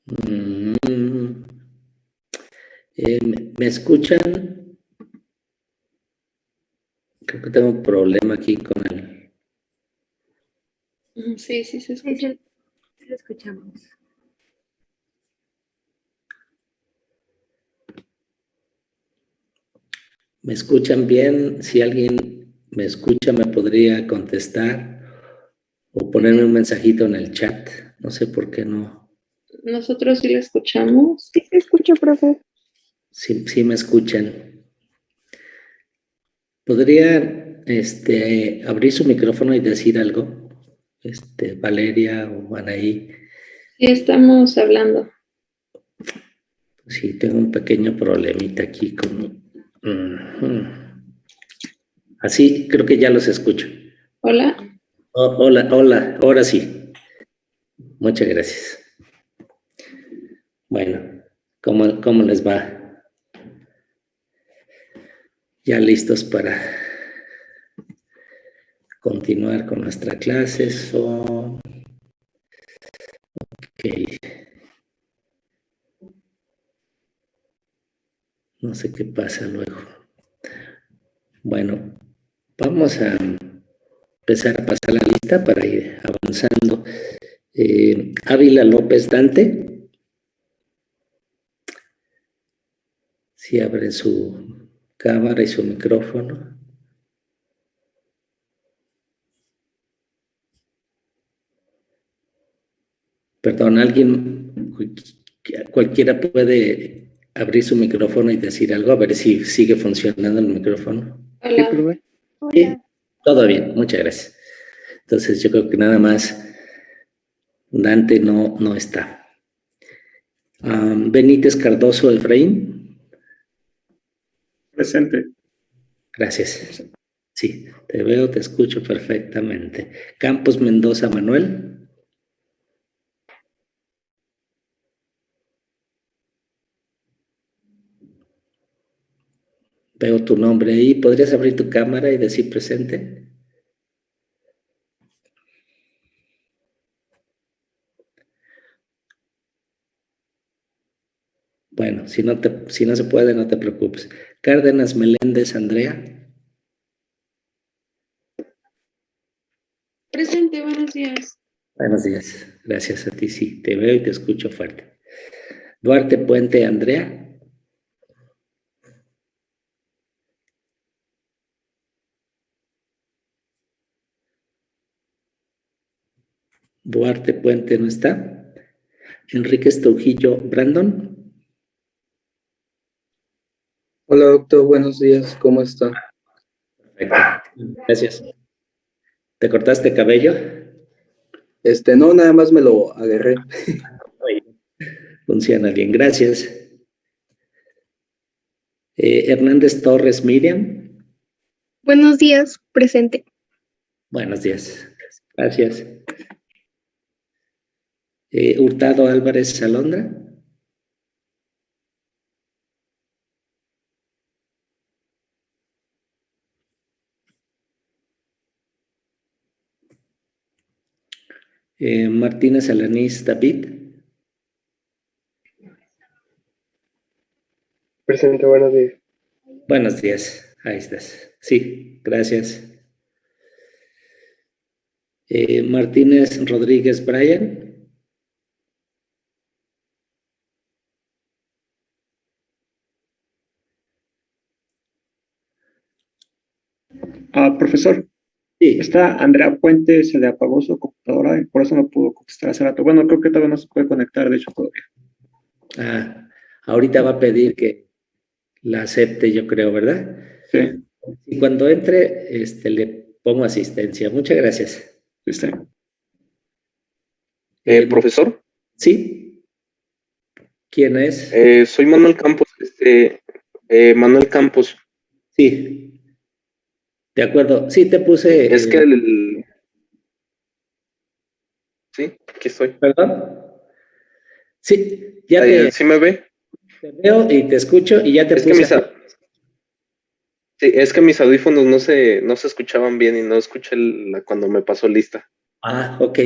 Mm, ¿Me escuchan? Creo que tengo un problema aquí con el... Sí, sí se escucha. Sí, lo escuchamos. ¿Me escuchan bien? Si alguien me escucha, me podría contestar o ponerme un mensajito en el chat. No sé por qué no. Nosotros sí la escuchamos. Sí, se escucha, profe. Sí me escuchan. ¿Podría abrir su micrófono y decir algo? Valeria o Anaí. Sí, estamos hablando. Sí, tengo un pequeño problemita aquí con... Así creo que ya los escucho. Hola. Hola, ahora sí. Muchas gracias. Bueno, ¿cómo les va? ¿Ya listos para continuar con nuestra clase? Ok. No sé qué pasa luego. Bueno, vamos a empezar a pasar la lista para ir avanzando. Ávila López Dante. Si abre su cámara y su micrófono. Perdón, cualquiera puede abrir su micrófono y decir algo, a ver si sigue funcionando el micrófono. Hola. Hola. Sí, todo bien, muchas gracias. Entonces yo creo que nada más Dante no está. Benítez Cardoso Efraín. Presente. Gracias. Sí, te veo, te escucho perfectamente. Campos Mendoza Manuel. Veo tu nombre ahí. ¿Podrías abrir tu cámara y decir presente? Bueno, si no se puede, no te preocupes. Cárdenas Meléndez Andrea. Presente, buenos días. Buenos días. Gracias a ti, sí. Te veo y te escucho fuerte. Duarte Puente Andrea. Duarte Puente no está. Enríquez Trujillo Brandon. Hola doctor, buenos días, ¿cómo está? Perfecto. Gracias. ¿Te cortaste cabello? No, nada más me lo agarré. Funciona bien, gracias. Hernández Torres Miriam. Buenos días, presente. Buenos días. Gracias. Hurtado Álvarez Salondra. Martínez Alanís David. Presente, buenos días. Buenos días. Ahí estás. Sí, gracias. Martínez Rodríguez Brian. Profesor, Sí. está Andrea Puente, se le apagó su computadora y por eso no pudo contestar hace rato. Bueno, creo que todavía no se puede conectar, de hecho, todavía. Ahorita va a pedir que la acepte, yo creo, ¿verdad? Sí. Y cuando entre, le pongo asistencia. Muchas gracias. Sí. Profesor, Sí. ¿Quién es? soy Manuel Campos, Manuel Campos. Sí. De acuerdo. Sí, te puse. Es que sí, aquí estoy. ¿Perdón? Sí, ya ¿Sí me ve? te veo y te escucho y ya te Es que puse. sí, es que mis audífonos no se escuchaban bien y no escuché cuando me pasó lista. Ok.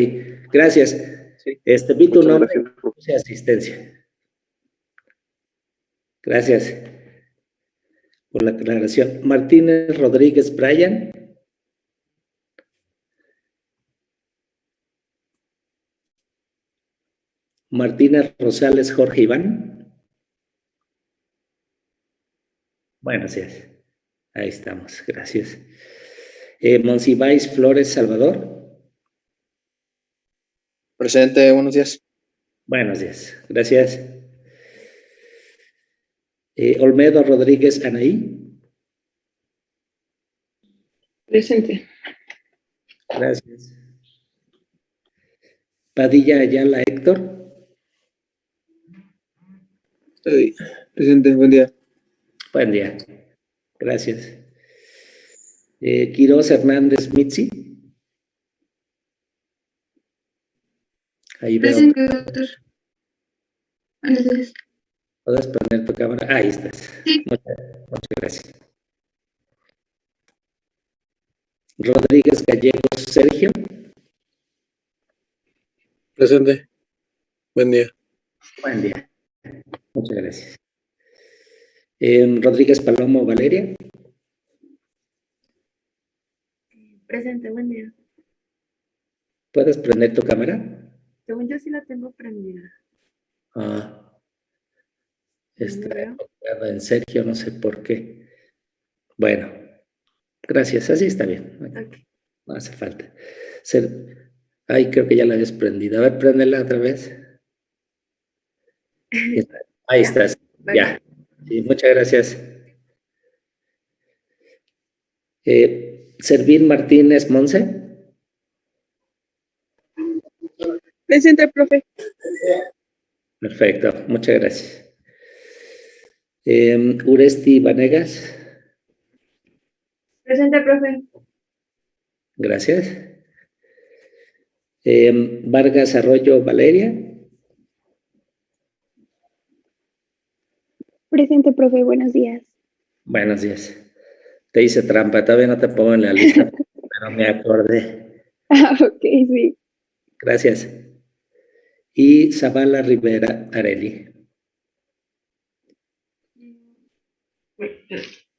Gracias. Sí. Vi tu Muchas nombre. gracias, profesor. puse asistencia. Gracias por la aclaración. Martínez Rodríguez Brian. Martínez Rosales Jorge Iván. Buenos días. Ahí estamos, gracias. Monsiváis Flores Salvador. Presente, buenos días. Buenos días, gracias. Olmedo Rodríguez Anaí. Presente. Gracias. Padilla Ayala Héctor. Estoy presente, buen día. Buen día. Gracias. Quiroz Hernández Mitzi. Ahí veo. Presente, doctor. Buenos días. ¿Puedes poner tu cámara? Ahí estás. Sí. Muchas gracias. Rodríguez Gallegos Sergio. Presente. Buen día. Buen día. Muchas gracias. Rodríguez Palomo Valeria. Presente, buen día. ¿Puedes prender tu cámara? Según yo sí la tengo prendida. Está ¿Me veo? enfocada en Sergio, no sé por qué. Bueno, gracias. Así está bien. Ok. No hace falta. Ay, creo que ya la habías prendido. A ver, préndela otra vez. Ahí Ya. estás. Vale. Ya. Sí, muchas gracias. Servín Martínez Monse. Presente, profe. Perfecto, muchas gracias. Uresti Vanegas. Presente, profe. Gracias. Vargas Arroyo Valeria. Presente, profe, buenos días. Buenos días. Te hice trampa, todavía no te pongo en la lista, pero me acordé. Ok, sí. Gracias. Y Zavala Rivera Areli.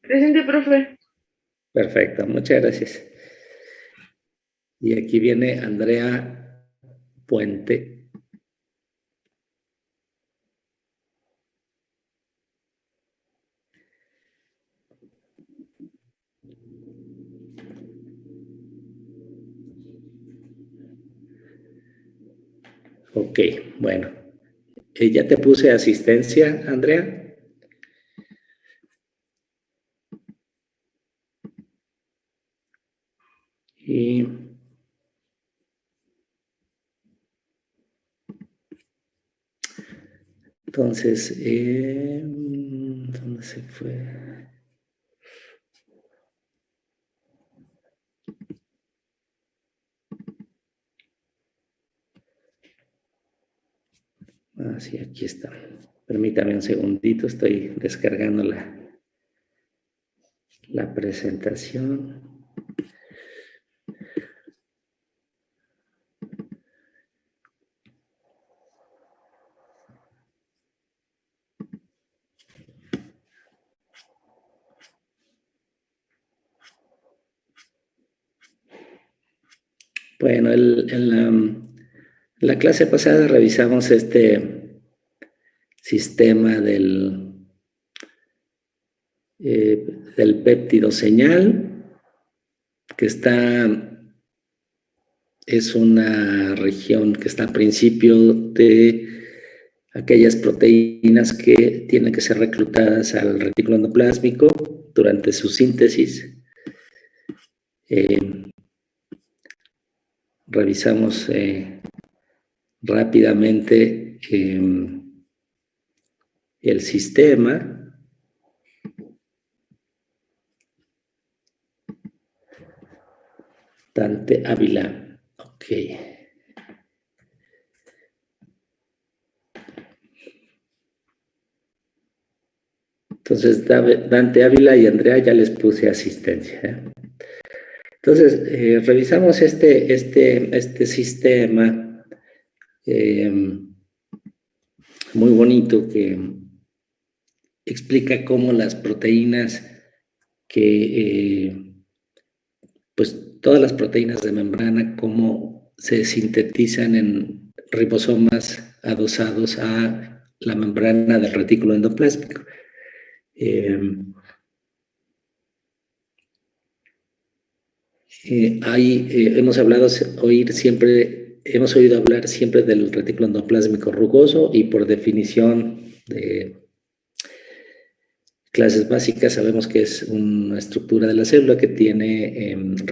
Presente, profe. Perfecto, muchas gracias. Y aquí viene Andrea Puente. Ok, bueno. Ya te puse asistencia, Andrea. Y entonces, ¿dónde se fue? Ah, sí, aquí está. Permítame un segundito, estoy descargando la presentación. Bueno, en la clase pasada revisamos este sistema del péptido señal, que es una región que está al principio de aquellas proteínas que tienen que ser reclutadas al retículo endoplásmico durante su síntesis. Revisamos rápidamente el sistema. Dante Ávila. Ok. Entonces, Dante Ávila y Andrea ya les puse asistencia. Entonces, revisamos este sistema muy bonito que explica cómo las proteínas pues todas las proteínas de membrana, cómo se sintetizan en ribosomas adosados a la membrana del retículo endoplásmico. Hemos oído hablar siempre del retículo endoplásmico rugoso, y por definición de clases básicas sabemos que es una estructura de la célula que tiene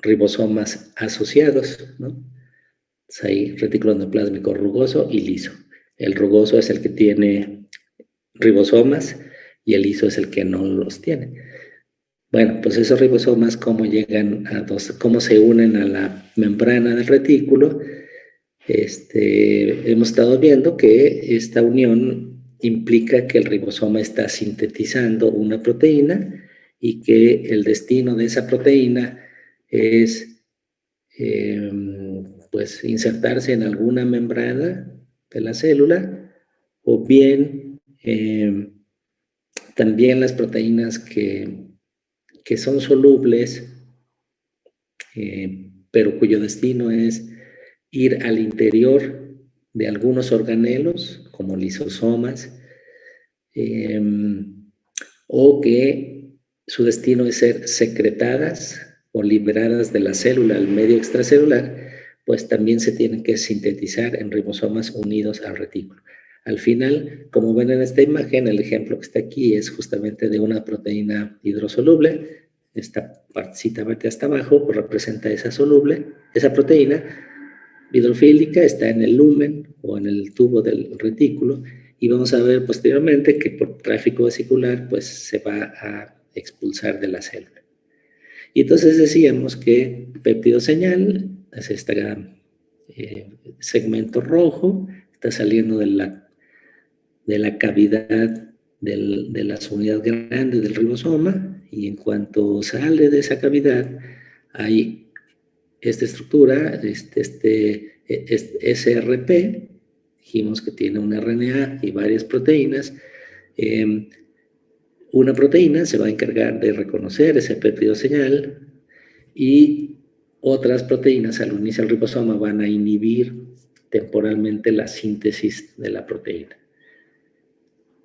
ribosomas asociados, ¿no? Entonces hay retículo endoplásmico rugoso y liso. El rugoso es el que tiene ribosomas y el liso es el que no los tiene. Bueno, pues esos ribosomas, cómo se unen a la membrana del retículo, hemos estado viendo que esta unión implica que el ribosoma está sintetizando una proteína y que el destino de esa proteína es pues insertarse en alguna membrana de la célula, o bien también las proteínas que son solubles, pero cuyo destino es ir al interior de algunos organelos, como lisosomas, o que su destino es ser secretadas o liberadas de la célula al medio extracelular, pues también se tienen que sintetizar en ribosomas unidos al retículo. Al final, como ven en esta imagen, el ejemplo que está aquí es justamente de una proteína hidrosoluble. Esta partecita verde hasta abajo pues representa esa proteína hidrofílica, está en el lumen o en el tubo del retículo, y vamos a ver posteriormente que por tráfico vesicular pues se va a expulsar de la célula. Y entonces decíamos que péptido señal es este segmento rojo, está saliendo de la cavidad de las unidades grandes del ribosoma, y en cuanto sale de esa cavidad hay esta estructura, SRP, dijimos que tiene un RNA y varias proteínas. Una proteína se va a encargar de reconocer ese péptido señal, y otras proteínas al unirse al ribosoma van a inhibir temporalmente la síntesis de la proteína.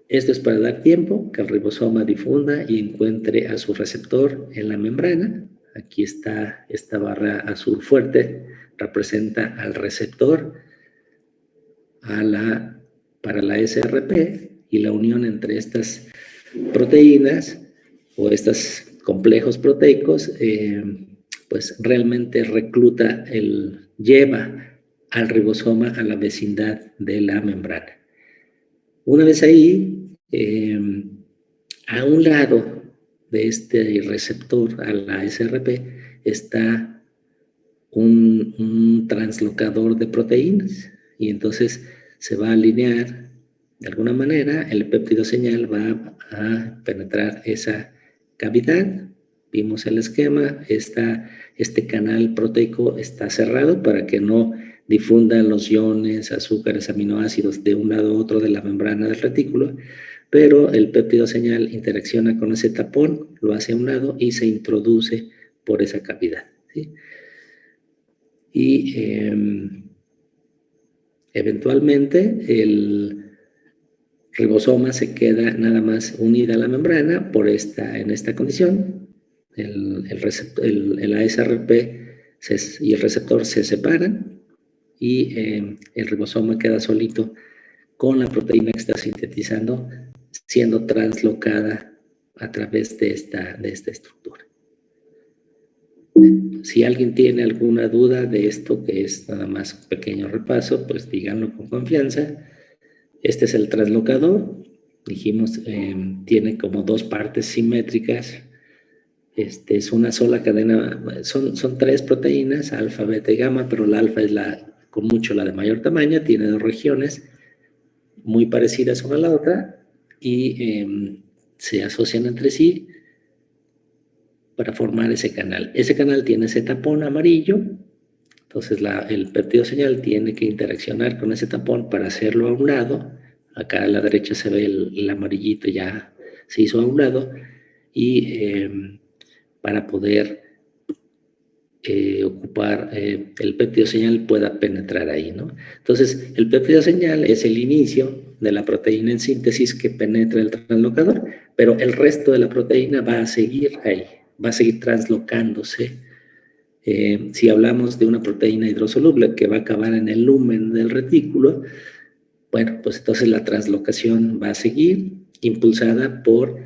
Esto es para dar tiempo que el ribosoma difunda y encuentre a su receptor en la membrana. Aquí está esta barra azul fuerte, representa al receptor para la SRP, y la unión entre estas proteínas o estos complejos proteicos pues realmente lleva al ribosoma a la vecindad de la membrana. Una vez ahí, a un lado de este receptor a la SRP está un translocador de proteínas, y entonces se va a alinear de alguna manera, el péptido señal va a penetrar esa cavidad. Vimos el esquema, este canal proteico está cerrado para que no difundan los iones, azúcares, aminoácidos de un lado a otro de la membrana del retículo, pero el péptido señal interacciona con ese tapón, lo hace a un lado y se introduce por esa cavidad, ¿sí? Y eventualmente el ribosoma se queda nada más unida a la membrana en esta condición. El ASRP y el receptor se separan, y el ribosoma queda solito con la proteína que está sintetizando, siendo translocada a través de esta estructura. Si alguien tiene alguna duda de esto, que es nada más un pequeño repaso, pues díganlo con confianza. Este es el translocador. Dijimos, tiene como dos partes simétricas. Es una sola cadena, son tres proteínas, alfa, beta y gamma, pero la alfa es con mucho la de mayor tamaño, tiene dos regiones muy parecidas una a la otra, y se asocian entre sí para formar ese canal. Ese canal tiene ese tapón amarillo, entonces el péptido señal tiene que interaccionar con ese tapón para hacerlo a un lado, acá a la derecha se ve el amarillito, ya se hizo a un lado, y para poder ocupar el péptido señal pueda penetrar ahí, ¿no? Entonces, el péptido señal es el inicio de la proteína en síntesis que penetra el translocador, pero el resto de la proteína va a seguir ahí, va a seguir translocándose. Si hablamos de una proteína hidrosoluble que va a acabar en el lumen del retículo, bueno, pues entonces la translocación va a seguir impulsada por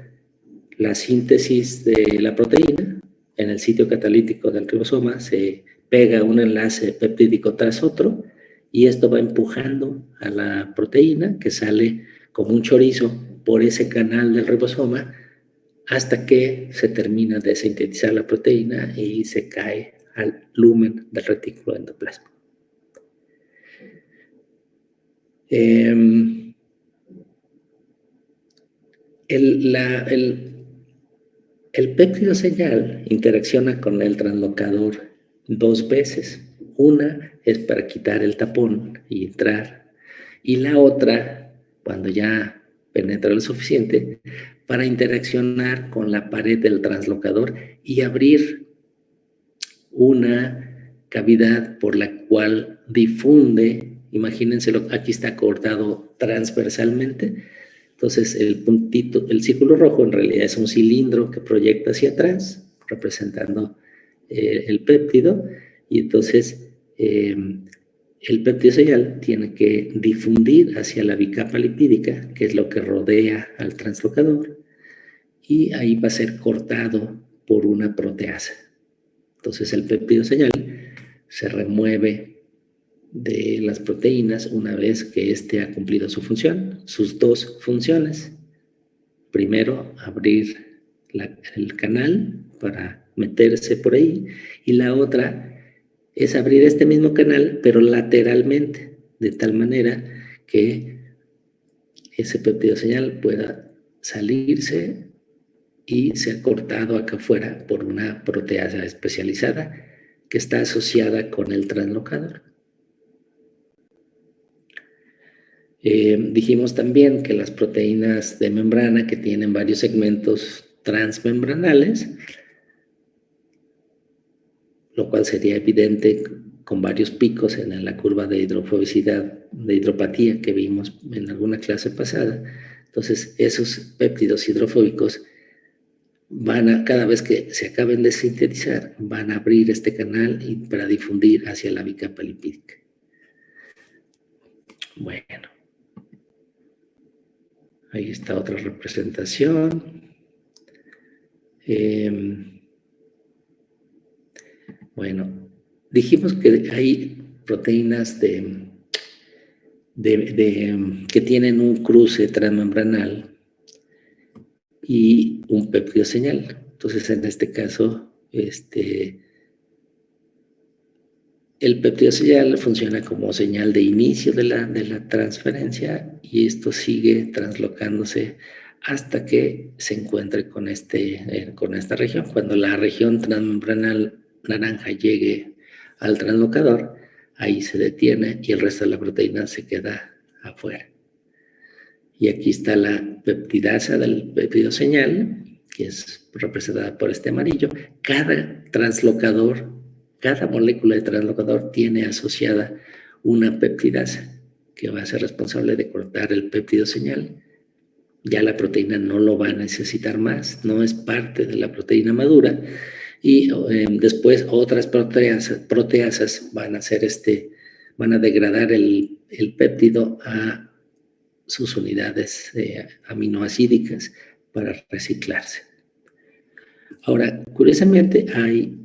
la síntesis de la proteína. En el sitio catalítico del ribosoma se pega un enlace peptídico tras otro y esto va empujando a la proteína que sale como un chorizo por ese canal del ribosoma hasta que se termina de sintetizar la proteína y se cae al lumen del retículo endoplasma. El péptido señal interacciona con el translocador 2 veces. Una es para quitar el tapón y entrar, y la otra, cuando ya penetra lo suficiente, para interaccionar con la pared del translocador y abrir una cavidad por la cual difunde, imagínenselo, aquí está cortado transversalmente. Entonces, el puntito, el círculo rojo en realidad es un cilindro que proyecta hacia atrás, representando el péptido, y entonces el péptido señal tiene que difundir hacia la bicapa lipídica, que es lo que rodea al translocador, y ahí va a ser cortado por una proteasa. Entonces, el péptido señal se remueve de las proteínas una vez que éste ha cumplido su función, sus 2 funciones. Primero, abrir el canal para meterse por ahí, y la otra es abrir este mismo canal, pero lateralmente, de tal manera que ese péptido señal pueda salirse y ser cortado acá afuera por una proteasa especializada que está asociada con el translocador. Dijimos también que las proteínas de membrana que tienen varios segmentos transmembranales, lo cual sería evidente con varios picos en la curva de hidrofobicidad, de hidropatía que vimos en alguna clase pasada. Entonces, esos péptidos hidrofóbicos cada vez que se acaben de sintetizar, van a abrir este canal para difundir hacia la bicapa lipídica. Bueno. Ahí está otra representación. Bueno, dijimos que hay proteínas que tienen un cruce transmembranal y un péptido señal. Entonces, en este caso, el péptido señal funciona como señal de inicio de la transferencia, y esto sigue translocándose hasta que se encuentre con esta región. Cuando la región transmembranal naranja llegue al translocador, ahí se detiene y el resto de la proteína se queda afuera. Y aquí está la peptidasa del péptido señal, que es representada por este amarillo. Cada molécula de translocador tiene asociada una peptidasa que va a ser responsable de cortar el péptido señal. Ya la proteína no lo va a necesitar más, no es parte de la proteína madura, y después otras proteasas van a degradar el péptido a sus unidades aminoacídicas para reciclarse. Ahora, curiosamente, hay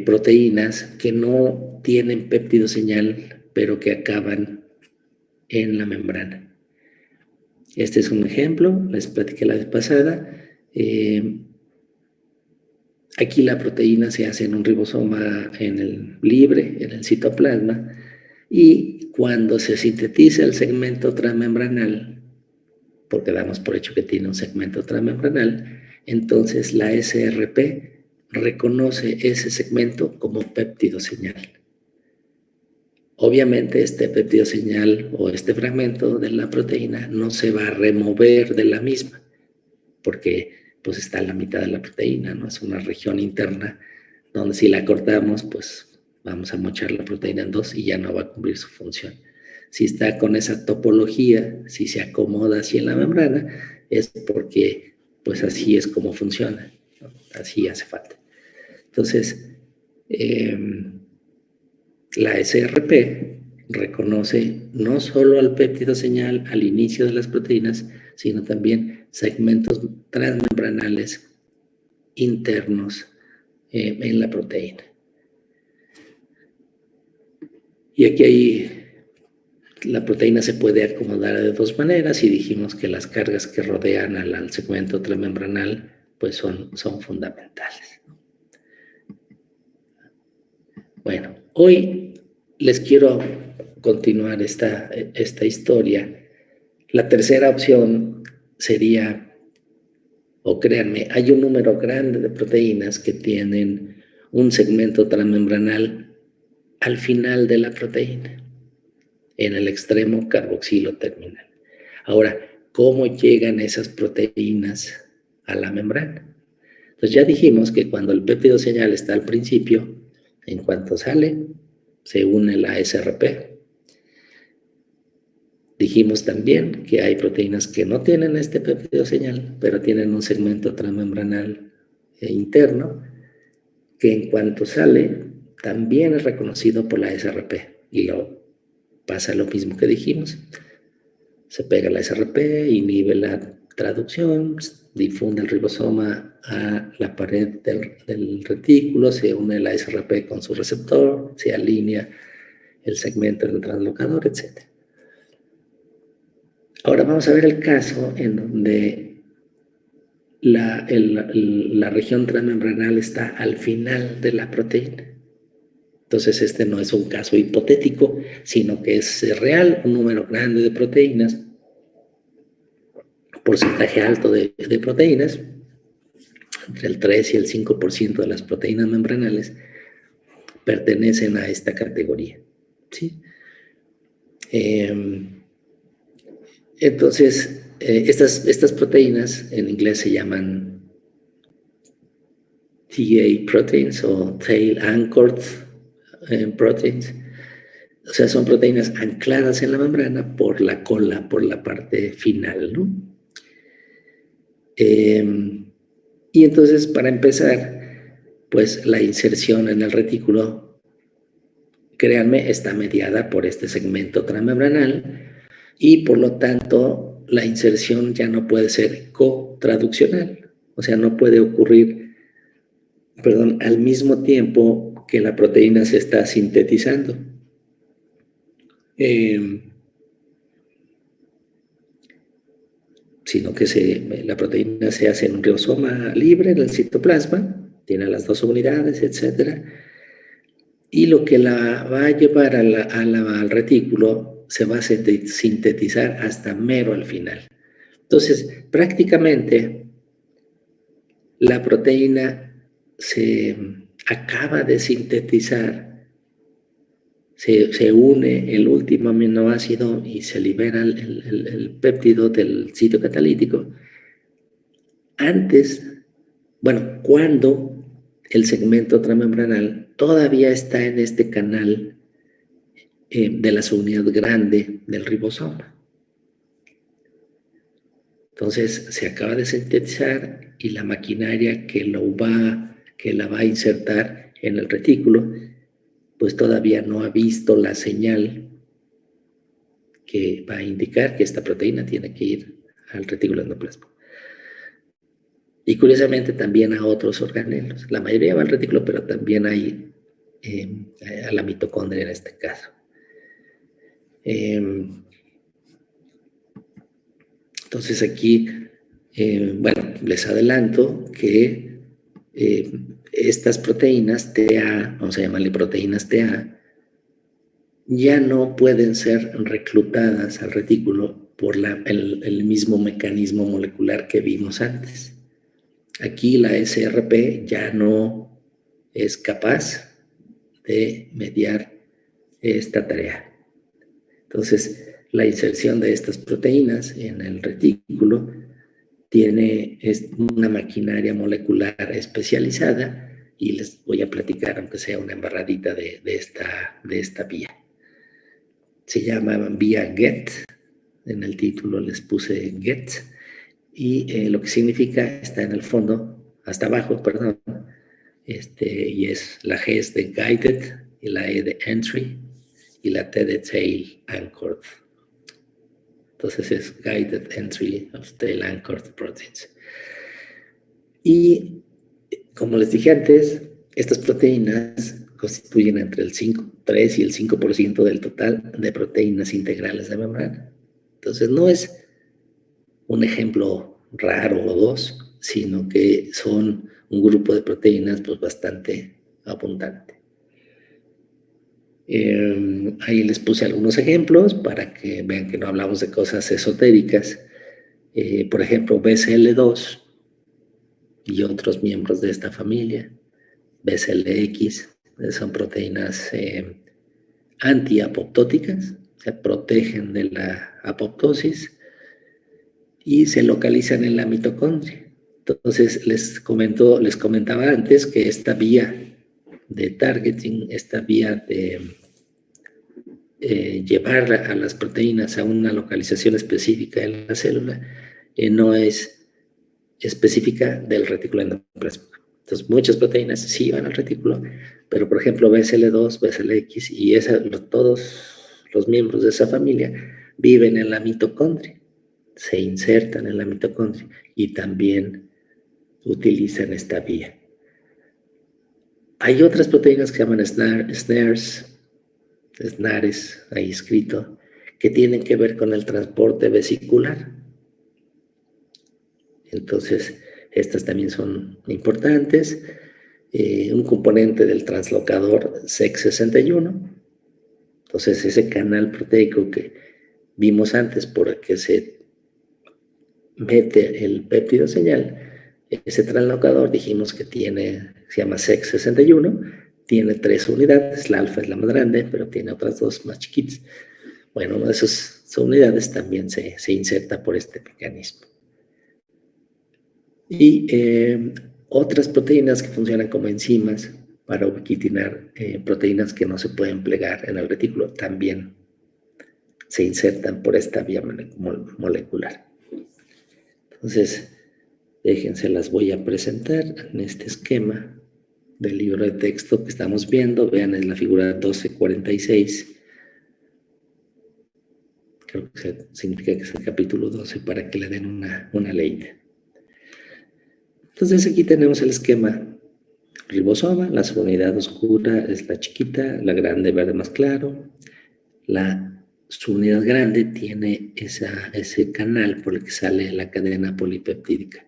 proteínas que no tienen péptido señal, pero que acaban en la membrana. Este es un ejemplo, les platiqué la vez pasada. Aquí la proteína se hace en un ribosoma libre, en el citoplasma, y cuando se sintetiza el segmento transmembranal, porque damos por hecho que tiene un segmento transmembranal, entonces la SRP reconoce ese segmento como péptido señal. Obviamente este péptido señal o este fragmento de la proteína no se va a remover de la misma, porque pues está en la mitad de la proteína, ¿no? Es una región interna donde si la cortamos, pues vamos a mochar la proteína en dos y ya no va a cumplir su función. Si está con esa topología, si se acomoda así en la membrana, es porque pues así es como funciona, ¿no? Así hace falta. Entonces, la SRP reconoce no solo al péptido señal al inicio de las proteínas, sino también segmentos transmembranales internos en la proteína. Y aquí la proteína se puede acomodar de dos maneras y dijimos que las cargas que rodean al segmento transmembranal pues son fundamentales. Bueno, hoy les quiero continuar esta historia. La tercera opción sería, o créanme, hay un número grande de proteínas que tienen un segmento transmembranal al final de la proteína, en el extremo carboxilo terminal. Ahora, ¿cómo llegan esas proteínas a la membrana? Entonces ya dijimos que cuando el péptido señal está al principio, en cuanto sale, se une la SRP. Dijimos también que hay proteínas que no tienen este péptido señal, pero tienen un segmento transmembranal interno, que en cuanto sale, también es reconocido por la SRP. Y pasa lo mismo que dijimos. Se pega la SRP, inhibe la traducción, difunde el ribosoma a la pared del retículo, se une la SRP con su receptor, se alinea el segmento del translocador, etc. Ahora vamos a ver el caso en donde la región transmembranal está al final de la proteína. Entonces este no es un caso hipotético, sino que es real, un número grande de proteínas, porcentaje alto de proteínas, entre el 3 y el 5% de las proteínas membranales pertenecen a esta categoría, ¿sí? Entonces, estas proteínas en inglés se llaman TA proteins o tail anchored proteins. O sea, son proteínas ancladas en la membrana por la cola, por la parte final, ¿no? Y entonces, para empezar, pues la inserción en el retículo, créanme, está mediada por este segmento transmembranal y por lo tanto la inserción ya no puede ser cotraduccional, o sea, no puede ocurrir, al mismo tiempo que la proteína se está sintetizando. Sino que la proteína se hace en un ribosoma libre en el citoplasma, tiene las dos unidades, etc. Y lo que la va a llevar al retículo se va a sintetizar hasta mero al final. Entonces, prácticamente, la proteína se acaba de sintetizar, se une el último aminoácido y se libera el péptido del sitio catalítico. Cuando el segmento transmembranal todavía está en este canal de la subunidad grande del ribosoma. Entonces se acaba de sintetizar y la maquinaria que la va a insertar en el retículo pues todavía no ha visto la señal que va a indicar que esta proteína tiene que ir al retículo endoplasmático. Y curiosamente también a otros organelos. La mayoría va al retículo, pero también hay a la mitocondria en este caso. Entonces aquí, les adelanto que estas proteínas TA, vamos a llamarle proteínas TA, ya no pueden ser reclutadas al retículo por el mismo mecanismo molecular que vimos antes. Aquí la SRP ya no es capaz de mediar esta tarea. Entonces, la inserción de estas proteínas en el retículo tiene una maquinaria molecular especializada y les voy a platicar, aunque sea una embarradita de esta vía. Se llama vía GET, en el título les puse GET, y lo que significa está en el fondo, hasta abajo, perdón, y es la G es de Guided, y la E de Entry, y la T de Tail Anchored. Entonces es Guided Entry of Tail Anchored Proteins. Y como les dije antes, estas proteínas constituyen entre el 3 y el 5% del total de proteínas integrales de membrana. Entonces no es un ejemplo raro o dos, sino que son un grupo de proteínas pues bastante abundante. Ahí les puse algunos ejemplos para que vean que no hablamos de cosas esotéricas. Por ejemplo, BCL2 y otros miembros de esta familia, BCLX, son proteínas antiapoptóticas, se protegen de la apoptosis y se localizan en la mitocondria. Entonces, les comentaba antes que esta vía de targeting, esta vía de llevar a las proteínas a una localización específica en la célula, no es específica del retículo endoplásmico. Entonces, muchas proteínas sí van al retículo, pero por ejemplo, BCL2, BCLX y todos los miembros de esa familia viven en la mitocondria, se insertan en la mitocondria y también utilizan esta vía. Hay otras proteínas que se llaman SNARs, ahí escrito, que tienen que ver con el transporte vesicular. Entonces, estas también son importantes. Un componente del translocador SEC61. Entonces, ese canal proteico que vimos antes por el que se mete el péptido señal, ese translocador dijimos que se llama SEC61, tiene 3 unidades, la alfa es la más grande, pero tiene otras 2 más chiquitas. Bueno, una de esas unidades también se inserta por este mecanismo. Y otras proteínas que funcionan como enzimas para ubiquitinar proteínas que no se pueden plegar en el retículo también se insertan por esta vía molecular. Entonces, déjense, las voy a presentar en este esquema del libro de texto que estamos viendo. Vean, en la figura 1246. Creo que significa que es el capítulo 12 para que le den una leída. Entonces aquí tenemos el esquema ribosoma, la subunidad oscura es la chiquita, la grande verde más claro, la subunidad grande tiene ese canal por el que sale la cadena polipeptídica.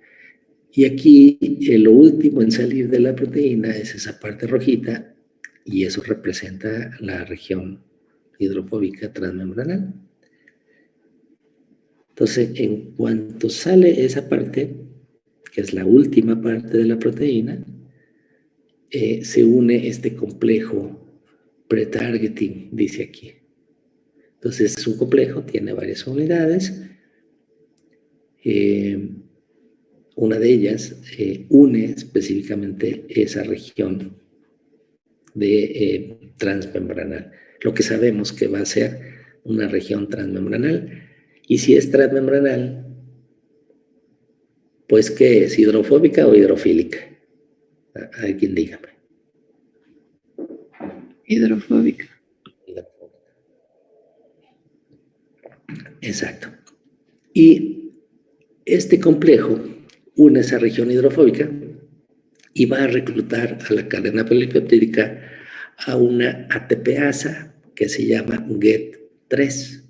Y aquí lo último en salir de la proteína es esa parte rojita y eso representa la región hidrofóbica transmembranal. Entonces, en cuanto sale esa parte, que es la última parte de la proteína, se une este complejo pretargeting, dice aquí. Entonces, es un complejo, tiene varias unidades. Una de ellas une específicamente esa región de transmembranal. Lo que sabemos que va a ser una región transmembranal. Y si es transmembranal, pues, ¿qué es? ¿Hidrofóbica o hidrofílica? Alguien dígame. Hidrofóbica. Exacto. Y este complejo une esa región hidrofóbica y va a reclutar a la cadena polipeptídica a una ATPasa que se llama GET3.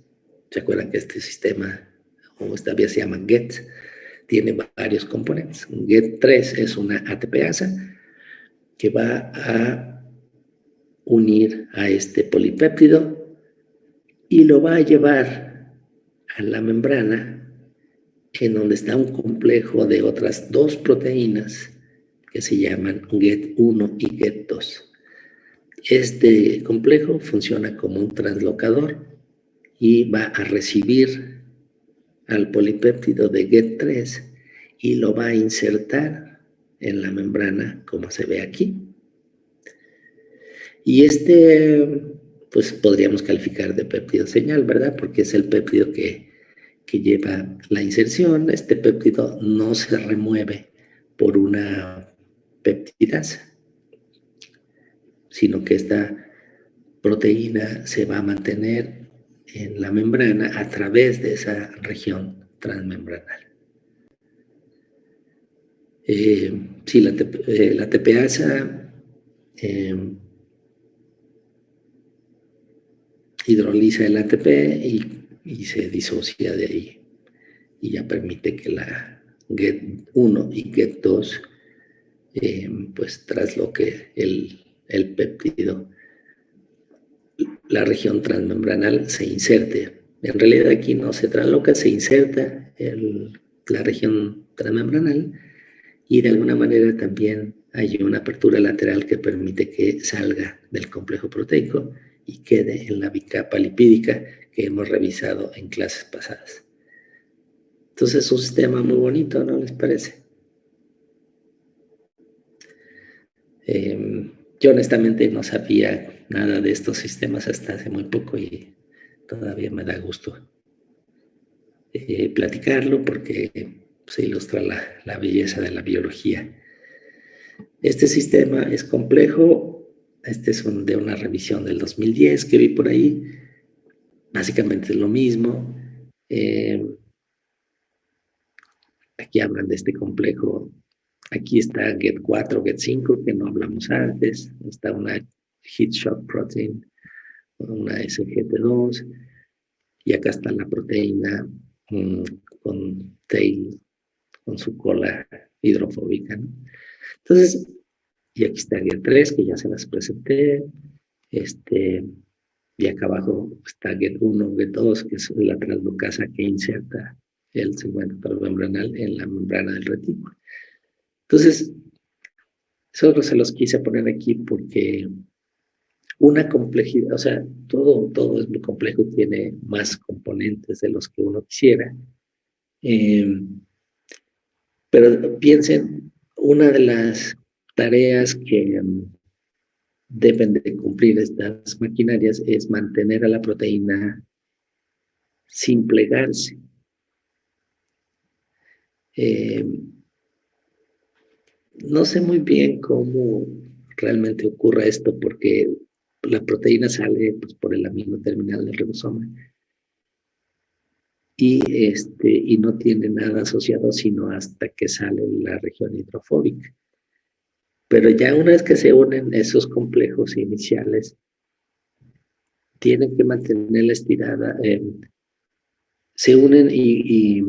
¿Se acuerdan que este sistema o esta vía se llama GET? Tiene varios componentes. GET3 es una ATPasa que va a unir a este polipéptido y lo va a llevar a la membrana en donde está un complejo de otras 2 proteínas que se llaman GET1 y GET2. Este complejo funciona como un translocador y va a recibir al polipéptido de GET3 y lo va a insertar en la membrana, como se ve aquí. Y pues podríamos calificar de péptido señal, ¿verdad? Porque es el péptido que lleva la inserción. Este péptido no se remueve por una peptidasa, sino que esta proteína se va a mantener en la membrana a través de esa región transmembranal. Sí, la tepeasa hidroliza el ATP y se disocia de ahí y ya permite que la GET1 y GET2 pues trasloque el péptido. La región transmembranal se inserte. En realidad aquí no se transloca, se inserta la región transmembranal y de alguna manera también hay una apertura lateral que permite que salga del complejo proteico y quede en la bicapa lipídica que hemos revisado en clases pasadas. Entonces es un sistema muy bonito, ¿no les parece? Yo honestamente no sabía nada de estos sistemas hasta hace muy poco y todavía me da gusto platicarlo porque se ilustra la belleza de la biología. Este sistema es complejo. Este es de una revisión del 2010 que vi por ahí. Básicamente es lo mismo. Aquí hablan de este complejo. Aquí está GET4, GET5, que no hablamos antes. Está una heat shock protein, una SGT2. Y acá está la proteína con tail, con su cola hidrofóbica, ¿no? Entonces, y aquí está GET3, que ya se las presenté. Y acá abajo está GET1, GET2, que es la translocasa que inserta el segmento transmembranal en la membrana del retículo. Entonces, solo se los quise poner aquí porque una complejidad, o sea, todo es muy complejo, tiene más componentes de los que uno quisiera. Pero piensen, una de las tareas que deben de cumplir estas maquinarias es mantener a la proteína sin plegarse. No sé muy bien cómo realmente ocurre esto, porque la proteína sale pues, por el amino terminal del ribosoma y no tiene nada asociado sino hasta que sale la región hidrofóbica. Pero ya una vez que se unen esos complejos iniciales, tienen que mantenerla estirada. Se unen y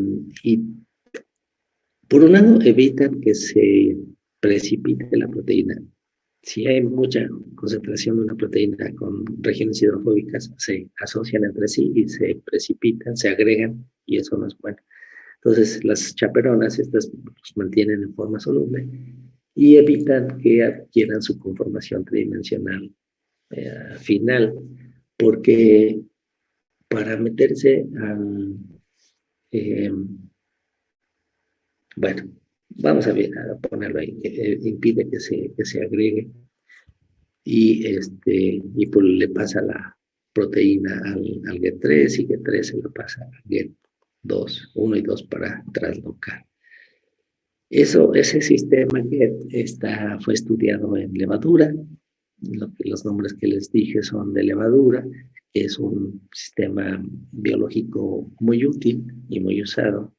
por un lado evitan que se precipite la proteína. Si hay mucha concentración de una proteína con regiones hidrofóbicas, se asocian entre sí y se precipitan, se agregan, y eso no es bueno. Entonces, las chaperonas, estas los mantienen en forma soluble y evitan que adquieran su conformación tridimensional final, porque para meterse al... bueno, vamos a ponerlo ahí, impide que se agregue y pues le pasa la proteína al GET3 y GET3 se lo pasa al GET2, 1 y 2 para traslocar. Ese sistema GET fue estudiado en levadura. Los nombres que les dije son de levadura, que es un sistema biológico muy útil y muy usado.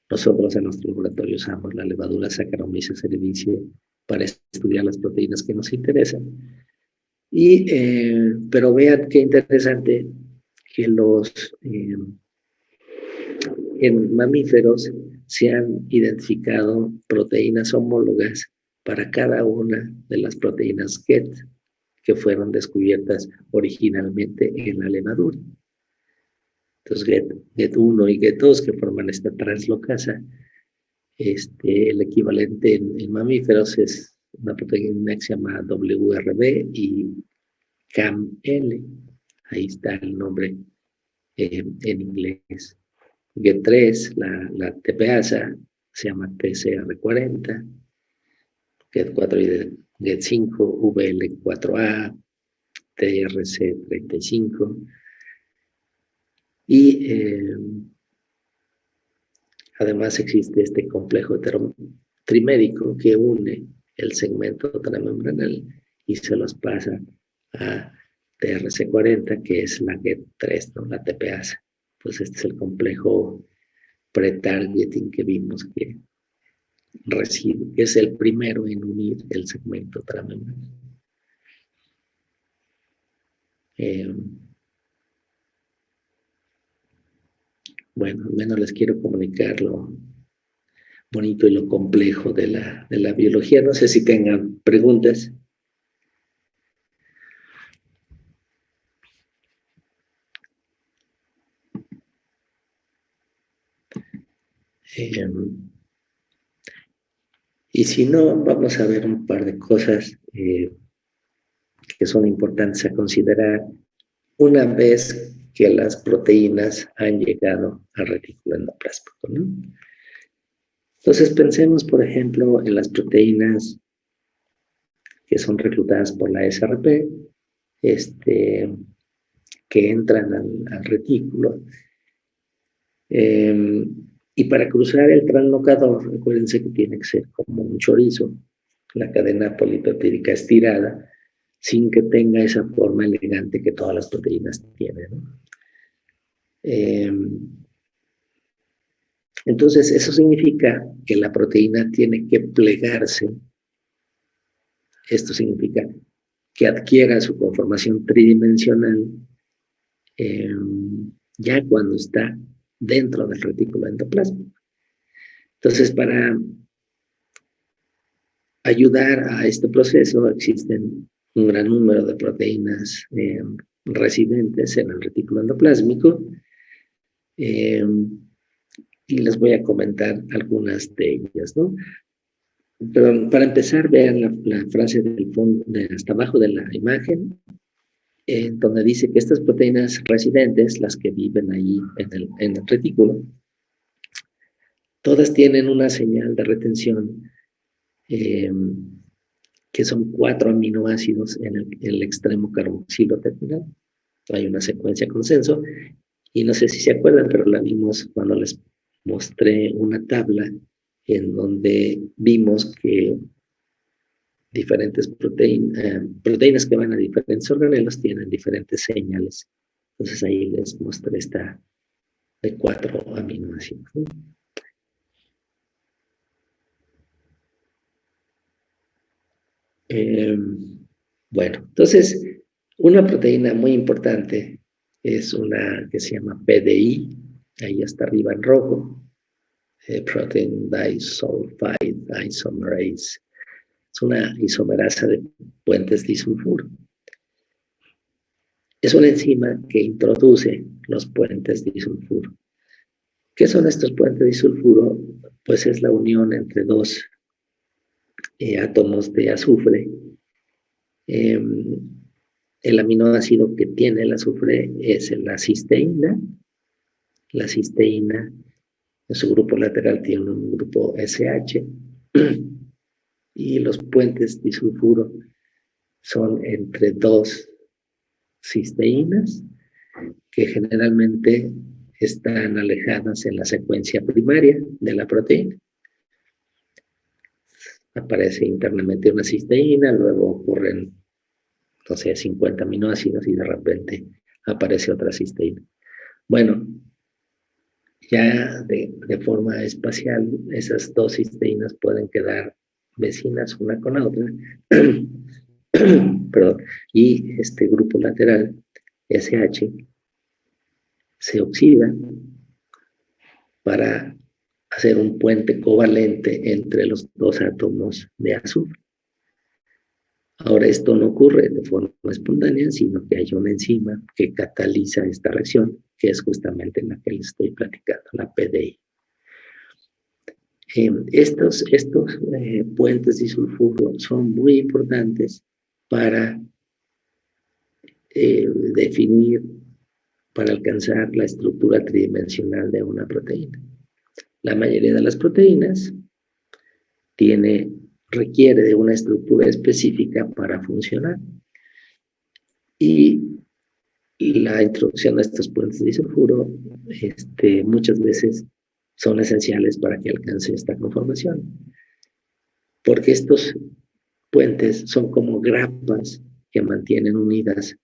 Nosotros en nuestro laboratorio usamos la levadura Saccharomyces cerevisiae para estudiar las proteínas que nos interesan. Pero vean qué interesante que en mamíferos se han identificado proteínas homólogas para cada una de las proteínas GET que fueron descubiertas originalmente en la levadura. Entonces, GET1 y GET2 que forman esta translocasa, el equivalente en mamíferos es una proteína que se llama WRB y CAM-L, ahí está el nombre en inglés. GET3, la TPasa, se llama TCR40, GET4 y GET5, VL4A, TRC35, y además existe este complejo trimédico que une el segmento transmembranal y se los pasa a TRC40, que es la GET3, ¿no? La TPasa. Pues este es el complejo pre-targeting que vimos que reside, que es el primero en unir el segmento transmembranal. Bueno, al menos les quiero comunicar lo bonito y lo complejo de la biología. No sé si tengan preguntas. Y si no, vamos a ver un par de cosas que son importantes a considerar una vez que las proteínas han llegado al retículo endoplásmico, ¿no? Entonces pensemos, por ejemplo, en las proteínas que son reclutadas por la SRP, que entran al retículo. Y para cruzar el translocador, recuérdense que tiene que ser como un chorizo, la cadena polipeptídica estirada, sin que tenga esa forma elegante que todas las proteínas tienen, ¿no? Entonces, eso significa que la proteína tiene que plegarse. Esto significa que adquiera su conformación tridimensional ya cuando está dentro del retículo endoplásmico. Entonces, para ayudar a este proceso, existen un gran número de proteínas residentes en el retículo endoplásmico, y les voy a comentar algunas de ellas, ¿no? Pero para empezar, vean la frase del fondo, hasta abajo de la imagen, donde dice que estas proteínas residentes, las que viven ahí en el retículo, todas tienen una señal de retención que son 4 aminoácidos en el extremo carboxilo terminal. Hay una secuencia consenso, y no sé si se acuerdan, pero la vimos cuando les mostré una tabla en donde vimos que diferentes proteínas que van a diferentes organelos tienen diferentes señales. Entonces ahí les mostré esta de 4 aminoácidos, ¿no? Bueno, entonces una proteína muy importante es una que se llama PDI, ahí está arriba en rojo, Protein Disulfide Isomerase. Es una isomerasa de puentes disulfuro. Es una enzima que introduce los puentes disulfuro. ¿Qué son estos puentes disulfuro? Pues es la unión entre dos átomos de azufre. El aminoácido que tiene el azufre es la cisteína. La cisteína en su grupo lateral tiene un grupo SH. Y los puentes disulfuro son entre dos cisteínas que generalmente están alejadas en la secuencia primaria de la proteína. Aparece internamente una cisteína, luego ocurren, no sé, 50 aminoácidos y de repente aparece otra cisteína. Bueno, ya de forma espacial, esas dos cisteínas pueden quedar vecinas una con la otra, perdón, y este grupo lateral, SH, se oxida para hacer un puente covalente entre los dos átomos de azufre. Ahora, esto no ocurre de forma espontánea, sino que hay una enzima que cataliza esta reacción, que es justamente la que les estoy platicando, la PDI. Estos puentes disulfuro son muy importantes para definir para alcanzar la estructura tridimensional de una proteína. La mayoría de las proteínas requiere de una estructura específica para funcionar. Y la introducción de estos puentes de disulfuro muchas veces son esenciales para que alcance esta conformación. Porque estos puentes son como grapas que mantienen unidas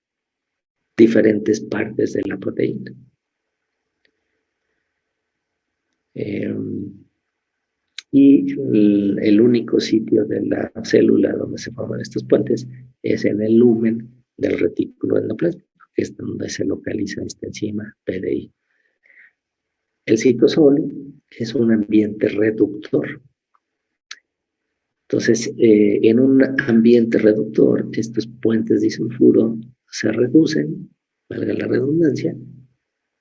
diferentes partes de la proteína. Y el único sitio de la célula donde se forman estos puentes es en el lumen del retículo endoplásmico, que es donde se localiza esta enzima PDI. El citosol es un ambiente reductor. Entonces, en un ambiente reductor, estos puentes de disulfuro se reducen, valga la redundancia,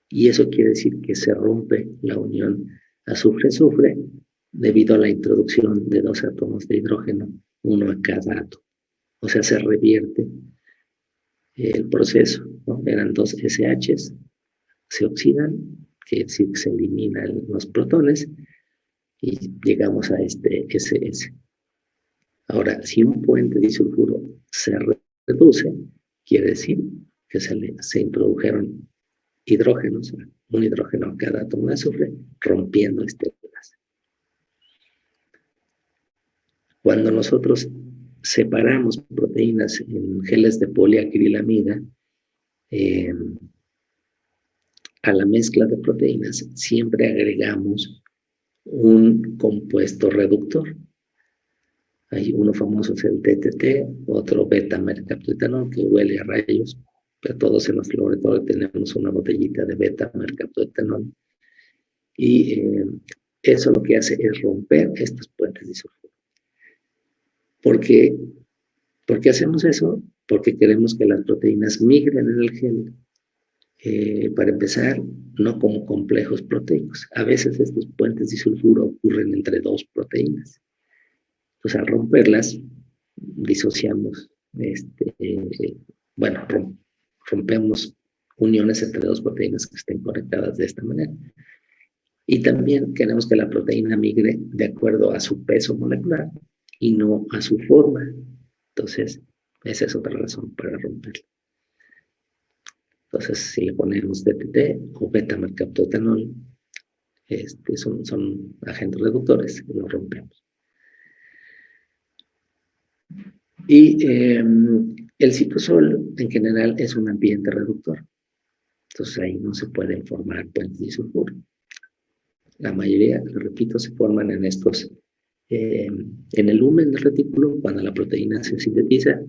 y eso quiere decir que se rompe la unión azufre-azufre debido a la introducción de 2 átomos de hidrógeno, uno a cada átomo. O sea, se revierte el proceso, ¿no? Eran 2 SHs, se oxidan, quiere decir que se eliminan los protones y llegamos a este SS. Ahora, si un puente de disulfuro se reduce, quiere decir que se introdujeron hidrógenos, un hidrógeno a cada átomo de azufre, rompiendo este enlace. Cuando nosotros separamos proteínas en geles de poliacrilamida, a la mezcla de proteínas siempre agregamos un compuesto reductor. Hay uno famoso, es el TTT, otro beta-mercaptoetanol, que huele a rayos, pero todos en nuestro laboratorio tenemos una botellita de beta-mercaptoetanol. Y eso lo que hace es romper estos puentes de disulfuro. ¿Por qué hacemos eso? Porque queremos que las proteínas migren en el gel, para empezar, no como complejos proteicos. A veces estos puentes de disulfuro ocurren entre 2 proteínas. Entonces, al romperlas, disociamos, rompemos uniones entre 2 proteínas que estén conectadas de esta manera. Y también queremos que la proteína migre de acuerdo a su peso molecular y no a su forma. Entonces, esa es otra razón para romperla. Entonces, si le ponemos DTT o beta-mercaptoetanol, son agentes reductores y lo rompemos. Y el citosol, en general, es un ambiente reductor. Entonces, ahí no se pueden formar puentes de disulfuro. La mayoría, lo repito, se forman en el lumen del retículo. Cuando la proteína se sintetiza,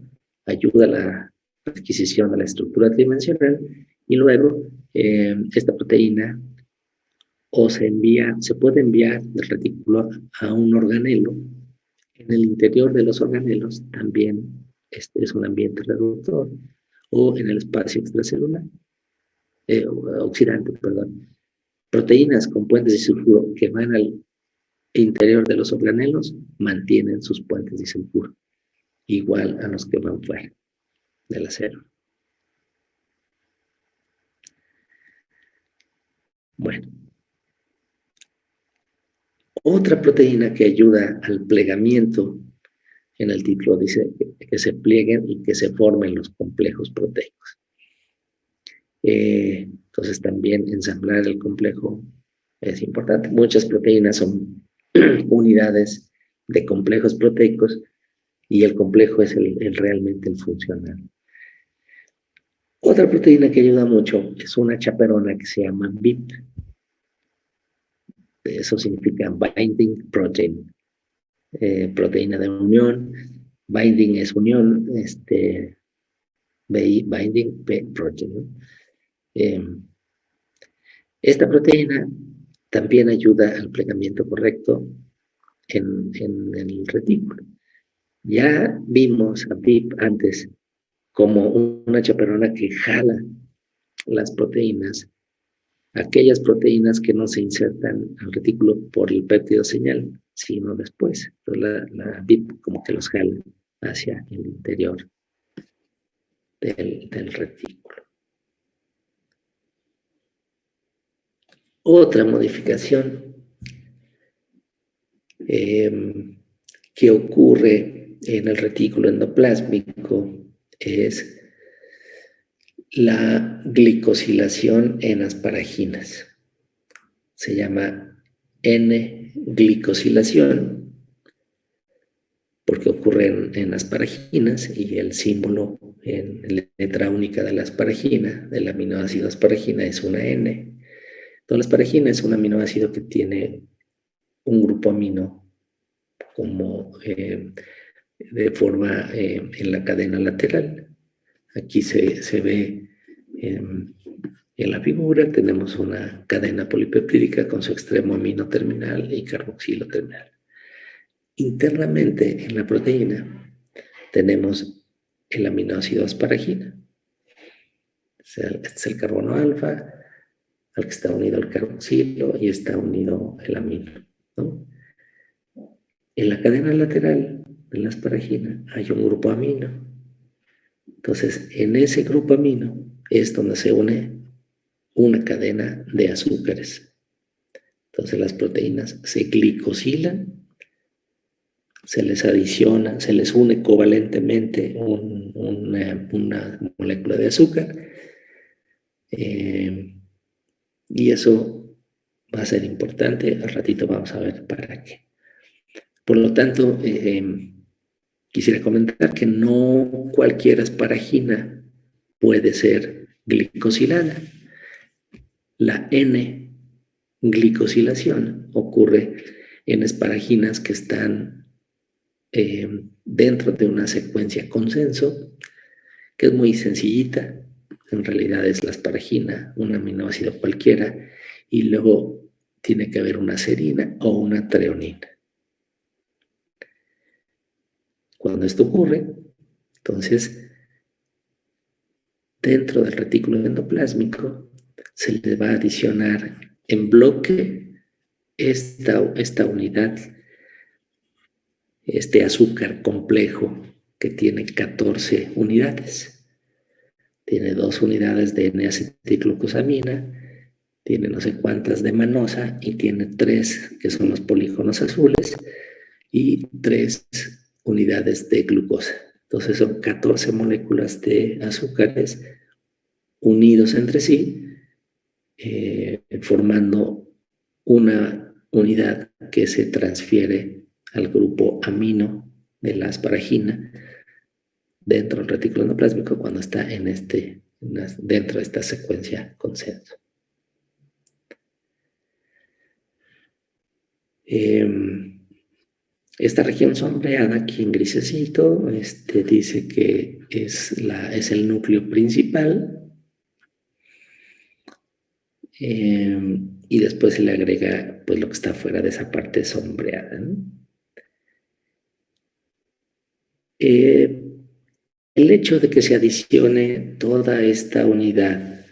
ayuda a la adquisición de la estructura tridimensional, y luego esta proteína se puede enviar del retículo a un organelo. En el interior de los organelos también es un ambiente reductor, o en el espacio extracelular, oxidante, perdón. Proteínas con puentes de disulfuro que van al interior de los organelos mantienen sus puentes de disulfuro, igual a los que van fuera de la célula. Bueno. Otra proteína que ayuda al plegamiento, en el título dice que se plieguen y que se formen los complejos proteicos. Entonces también ensamblar el complejo es importante. Muchas proteínas son unidades de complejos proteicos y el complejo es realmente el funcional. Otra proteína que ayuda mucho es una chaperona que se llama BIP. Eso significa Binding Protein, proteína de unión. Binding es unión, Binding Protein, ¿no? Esta proteína también ayuda al plegamiento correcto en el retículo. Ya vimos a BIP antes como una chaperona que jala las proteínas, aquellas proteínas que no se insertan al retículo por el péptido señal, sino después. Entonces la BIP como que los jala hacia el interior del retículo. Otra modificación que ocurre en el retículo endoplásmico es la glicosilación en asparaginas. Se llama N-glicosilación porque ocurre en asparaginas y el símbolo en letra única de la asparagina, del aminoácido asparagina, es una N. Entonces, la asparagina es un aminoácido que tiene un grupo amino como de forma en la cadena lateral. Aquí se ve en la figura, tenemos una cadena polipeptídica con su extremo amino terminal y carboxilo terminal. Internamente en la proteína tenemos el aminoácido asparagina. Este es el carbono alfa, al que está unido el carboxilo y está unido el amino, ¿no? En la cadena lateral de la asparagina hay un grupo amino. Entonces, en ese grupo amino es donde se une una cadena de azúcares. Entonces, las proteínas se glicosilan, se les adiciona, se les une covalentemente una molécula de azúcar. Y eso va a ser importante. Al ratito vamos a ver para qué. Por lo tanto, quisiera comentar que no cualquier asparagina puede ser glicosilada. La N-glicosilación ocurre en asparaginas que están dentro de una secuencia consenso, que es muy sencillita. En realidad es la asparagina, un aminoácido cualquiera, y luego tiene que haber una serina o una treonina. Cuando esto ocurre, entonces, dentro del retículo endoplásmico se le va a adicionar en bloque esta unidad, este azúcar complejo que tiene 14 unidades. Tiene 2 unidades de N-acetilglucosamina, tiene no sé cuántas de manosa y tiene 3 que son los polígonos azules y 3 unidades de glucosa. Entonces son 14 moléculas de azúcares unidos entre sí, formando una unidad que se transfiere al grupo amino de la asparagina dentro del retículo endoplásmico cuando está dentro de esta secuencia consenso. Esta región sombreada aquí en grisecito dice que es el núcleo principal, y después se le agrega pues lo que está fuera de esa parte sombreada, ¿no? El hecho de que se adicione toda esta unidad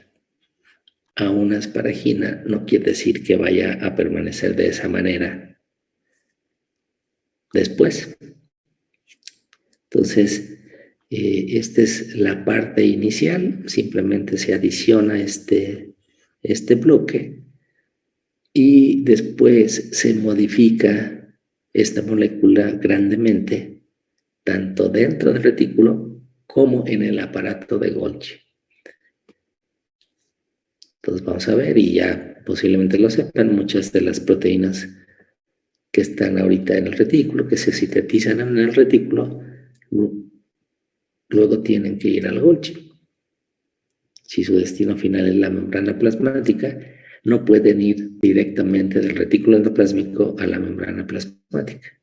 a una asparagina no quiere decir que vaya a permanecer de esa manera después. Entonces, esta es la parte inicial, simplemente se adiciona este bloque y después se modifica esta molécula grandemente, tanto dentro del retículo como en el aparato de Golgi. Entonces vamos a ver, y ya posiblemente lo sepan, muchas de las proteínas que están ahorita en el retículo, que se sintetizan en el retículo, luego tienen que ir al Golgi. Si su destino final es la membrana plasmática, no pueden ir directamente del retículo endoplásmico a la membrana plasmática.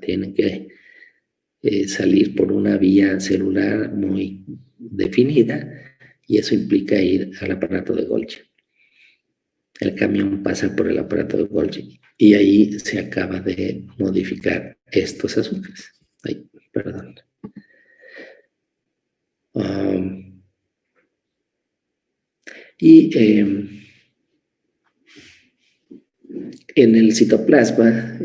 Tienen que salir por una vía celular muy definida, y eso implica ir al aparato de Golgi. El camión pasa por el aparato de Golgi y ahí se acaba de modificar estos azúcares. Ay, perdón. En el citoplasma,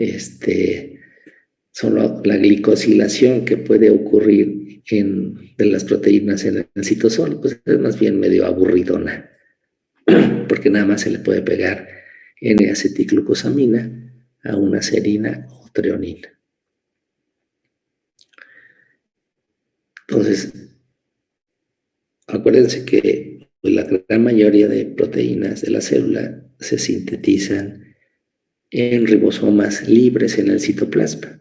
Solo la glicosilación que puede ocurrir de las proteínas en el citosol, pues es más bien medio aburridona, porque nada más se le puede pegar N-acetilglucosamina a una serina o treonina. Entonces, acuérdense que la gran mayoría de proteínas de la célula se sintetizan en ribosomas libres en el citoplasma.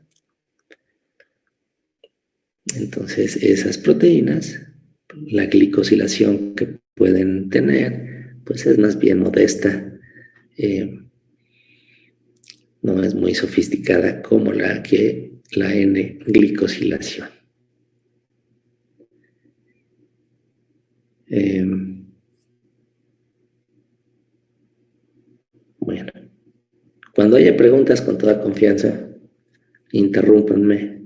Entonces, esas proteínas, la glicosilación que pueden tener, pues es más bien modesta, no es muy sofisticada como la N-glicosilación. Bueno, cuando haya preguntas, con toda confianza, interrúmpanme.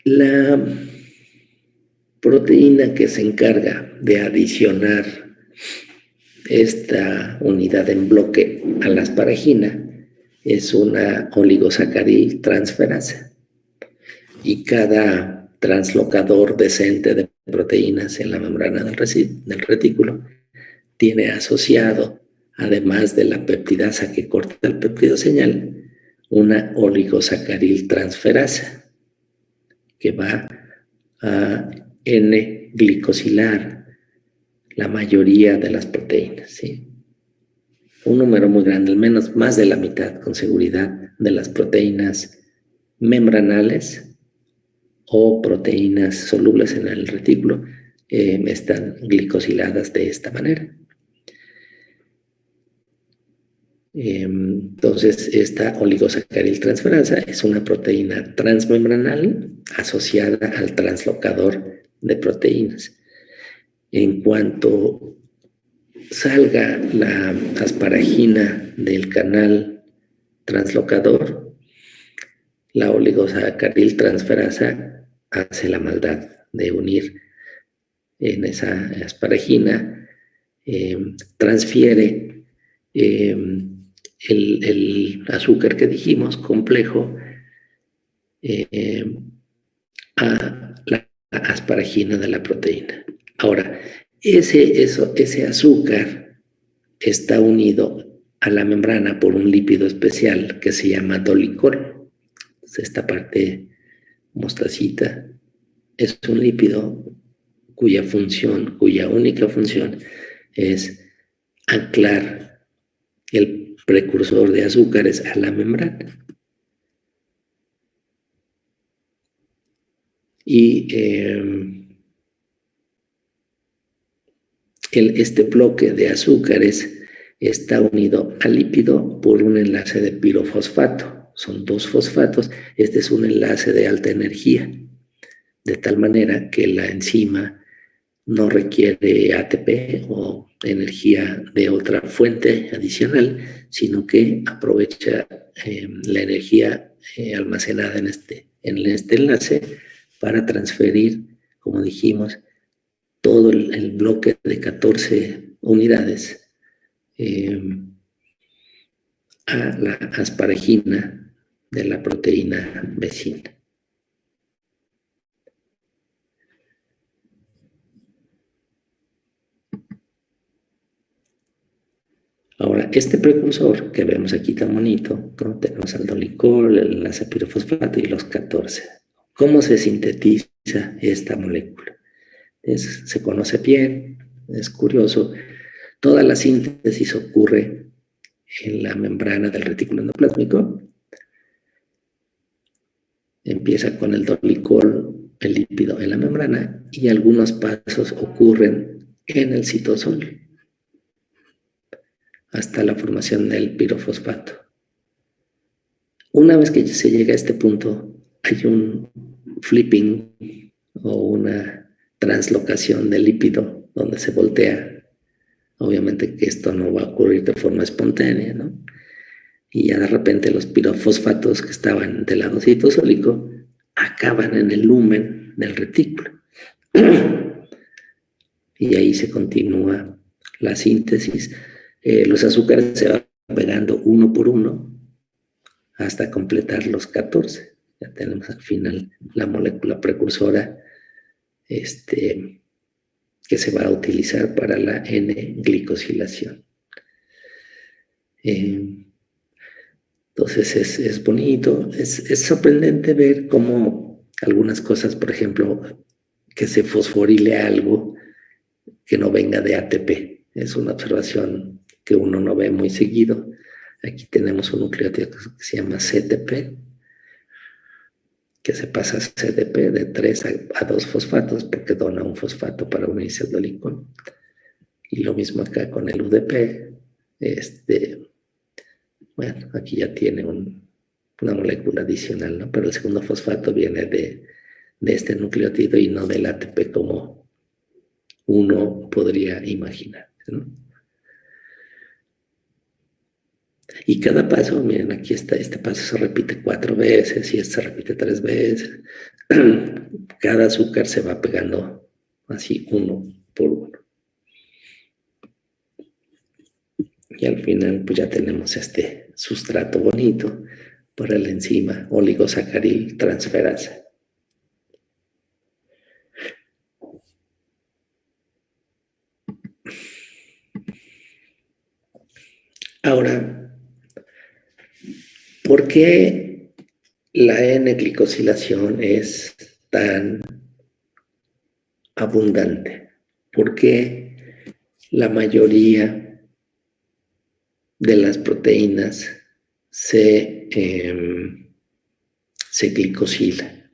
La proteína que se encarga de adicionar esta unidad en bloque a la asparagina es una oligosacaril transferasa. Y cada translocador decente de proteínas en la membrana del retículo tiene asociado, además de la peptidasa que corta el péptido señal, una oligosacaril transferasa que va a N-glicosilar la mayoría de las proteínas, ¿sí? Un número muy grande, al menos más de la mitad con seguridad de las proteínas membranales o proteínas solubles en el retículo están glicosiladas de esta manera. Entonces, esta oligosacaril transferasa es una proteína transmembranal asociada al translocador de proteínas. En cuanto salga la asparagina del canal translocador, la oligosacaril transferasa hace la maldad de unir en esa asparagina, transfiere el azúcar que dijimos, complejo, a la asparagina de la proteína. Ahora, ese azúcar está unido a la membrana por un lípido especial que se llama dolicol. Entonces, esta parte mostacita es un lípido cuya única función es anclar el precursor de azúcares a la membrana. Y este bloque de azúcares está unido al lípido por un enlace de pirofosfato. Son dos fosfatos. Este es un enlace de alta energía, de tal manera que la enzima no requiere ATP o energía de otra fuente adicional, sino que aprovecha la energía almacenada en este enlace para transferir, como dijimos, todo el bloque de 14 unidades a la asparagina de la proteína vecina. Ahora, este precursor que vemos aquí tan bonito, ¿no? Tenemos al dolicol, el enlace pirofosfato y los 14. ¿Cómo se sintetiza esta molécula? Se conoce bien, es curioso. Toda la síntesis ocurre en la membrana del retículo endoplásmico. Empieza con el dolicol, el lípido en la membrana, y algunos pasos ocurren en el citosol hasta la formación del pirofosfato. Una vez que se llega a este punto, hay un flipping o una translocación del lípido donde se voltea. Obviamente que esto no va a ocurrir de forma espontánea, ¿no? Y ya de repente los pirofosfatos que estaban del lado citosólico acaban en el lumen del retículo. Y ahí se continúa la síntesis los azúcares se van pegando uno por uno hasta completar los 14. Ya tenemos al final la molécula precursora que se va a utilizar para la N-glicosilación. Entonces es bonito, es sorprendente ver cómo algunas cosas, por ejemplo, que se fosforile algo que no venga de ATP. Es una observación que uno no ve muy seguido. Aquí tenemos un nucleótido que se llama CTP, que se pasa a CDP de 3 a 2 fosfatos porque dona un fosfato para unirse al dolicol. Y lo mismo acá con el UDP. Bueno, aquí ya tiene una molécula adicional, ¿no? Pero el segundo fosfato viene de este nucleótido y no del ATP como uno podría imaginar, ¿no? Y cada paso, miren, aquí está, este paso se repite 4 veces y este se repite 3 veces. Cada azúcar se va pegando así uno por uno. Y al final pues ya tenemos este sustrato bonito para la enzima oligosacaril transferasa. Ahora, ¿por qué la N-glicosilación es tan abundante? ¿Por qué la mayoría de las proteínas se glicosila?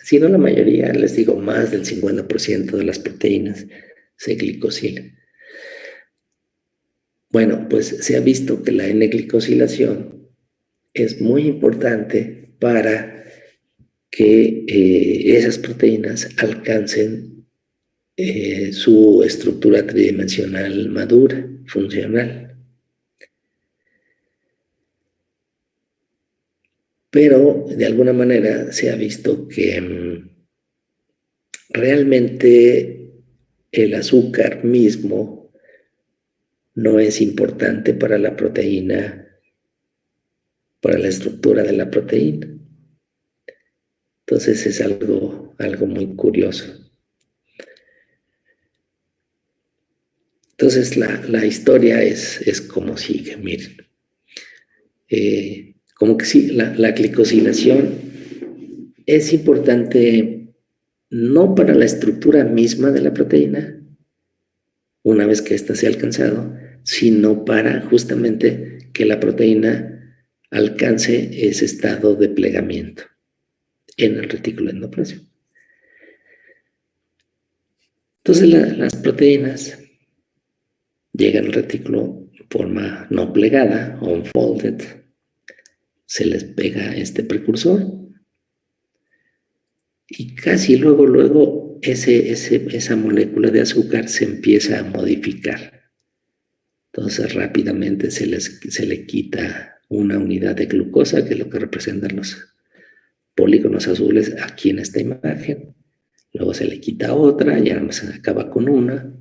Si no la mayoría, les digo, más del 50% de las proteínas se glicosilan. Bueno, pues se ha visto que la N-glicosilación es muy importante para que esas proteínas alcancen su estructura tridimensional madura, funcional. Pero de alguna manera se ha visto que realmente el azúcar mismo no es importante para la proteína, para la estructura de la proteína. Entonces es algo muy curioso. Entonces la historia es como sigue, miren. Como que sí, la glicosilación es importante no para la estructura misma de la proteína, una vez que ésta se ha alcanzado, sino para justamente que la proteína alcance ese estado de plegamiento en el retículo endoplasmático. Entonces las proteínas llegan al retículo en forma no plegada o unfolded, se les pega este precursor y casi luego esa molécula de azúcar se empieza a modificar. Entonces rápidamente se le quita una unidad de glucosa, que es lo que representan los polígonos azules aquí en esta imagen. Luego se le quita otra, ya nada más se acaba con una.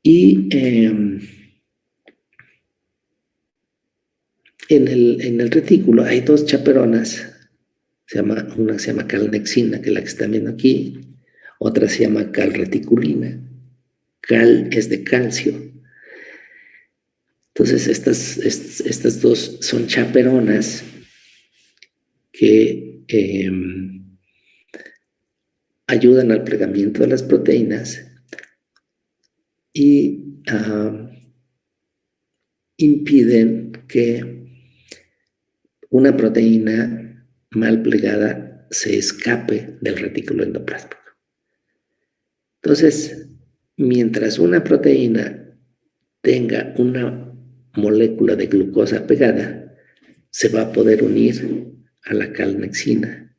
Y en el retículo hay dos chaperonas. Una se llama calnexina, que es la que están viendo aquí. Otra se llama calreticulina. Cal es de calcio. Entonces estas dos son chaperonas que ayudan al plegamiento de las proteínas y impiden que una proteína mal plegada se escape del retículo endoplásmico. Entonces, mientras una proteína tenga una molécula de glucosa pegada, se va a poder unir a la calnexina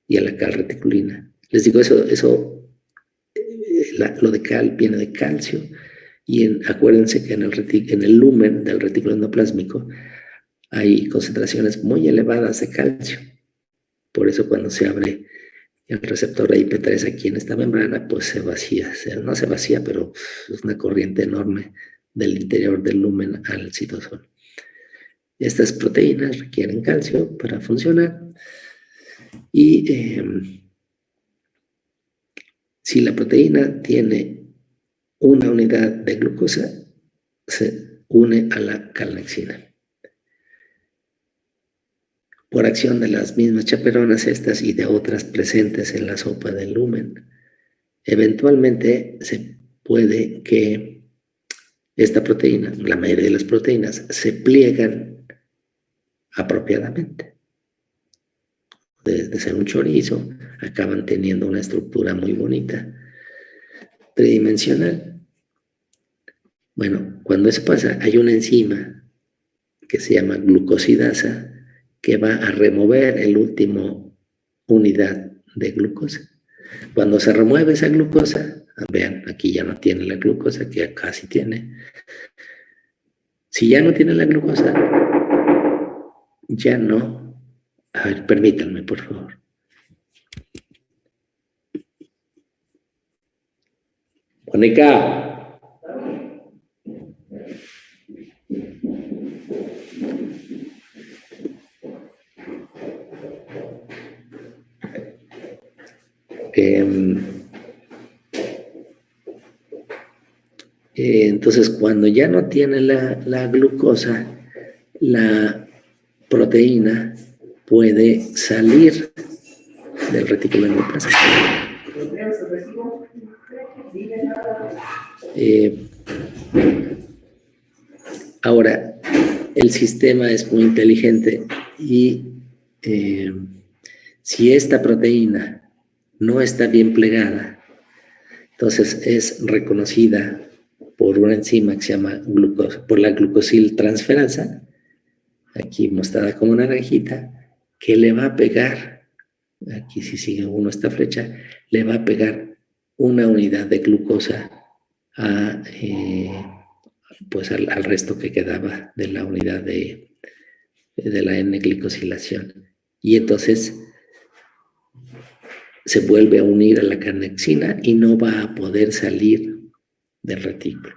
y a la calreticulina. Les digo, lo de cal viene de calcio, y acuérdense que en el lumen del retículo endoplásmico hay concentraciones muy elevadas de calcio. Por eso cuando se abre el receptor de IP3 aquí en esta membrana pues se vacía, no se vacía, pero es una corriente enorme del interior del lumen al citosol. Estas proteínas requieren calcio para funcionar y si la proteína tiene una unidad de glucosa, se une a la calnexina. Por acción de las mismas chaperonas estas y de otras presentes en la sopa del lumen, eventualmente se puede que esta proteína, la mayoría de las proteínas, se pliegan apropiadamente. De ser un chorizo, acaban teniendo una estructura muy bonita, tridimensional. Bueno, cuando eso pasa, hay una enzima que se llama glucosidasa que va a remover el último unidad de glucosa. Cuando se remueve esa glucosa, vean, aquí ya no tiene la glucosa, que acá sí tiene. Si ya no tiene la glucosa, ya no. A ver, permítanme, por favor. Mónica. Entonces, cuando ya no tiene la glucosa, la proteína puede salir del retículo endoplasmático. Ahora, el sistema es muy inteligente y si esta proteína no está bien plegada, entonces es reconocida por una enzima que se llama por la glucosiltransferasa, aquí mostrada como naranjita, que le va a pegar, aquí si sigue uno esta flecha, le va a pegar una unidad de glucosa pues al resto que quedaba de la unidad de la N-glicosilación. Y entonces se vuelve a unir a la carnexina y no va a poder salir del retículo.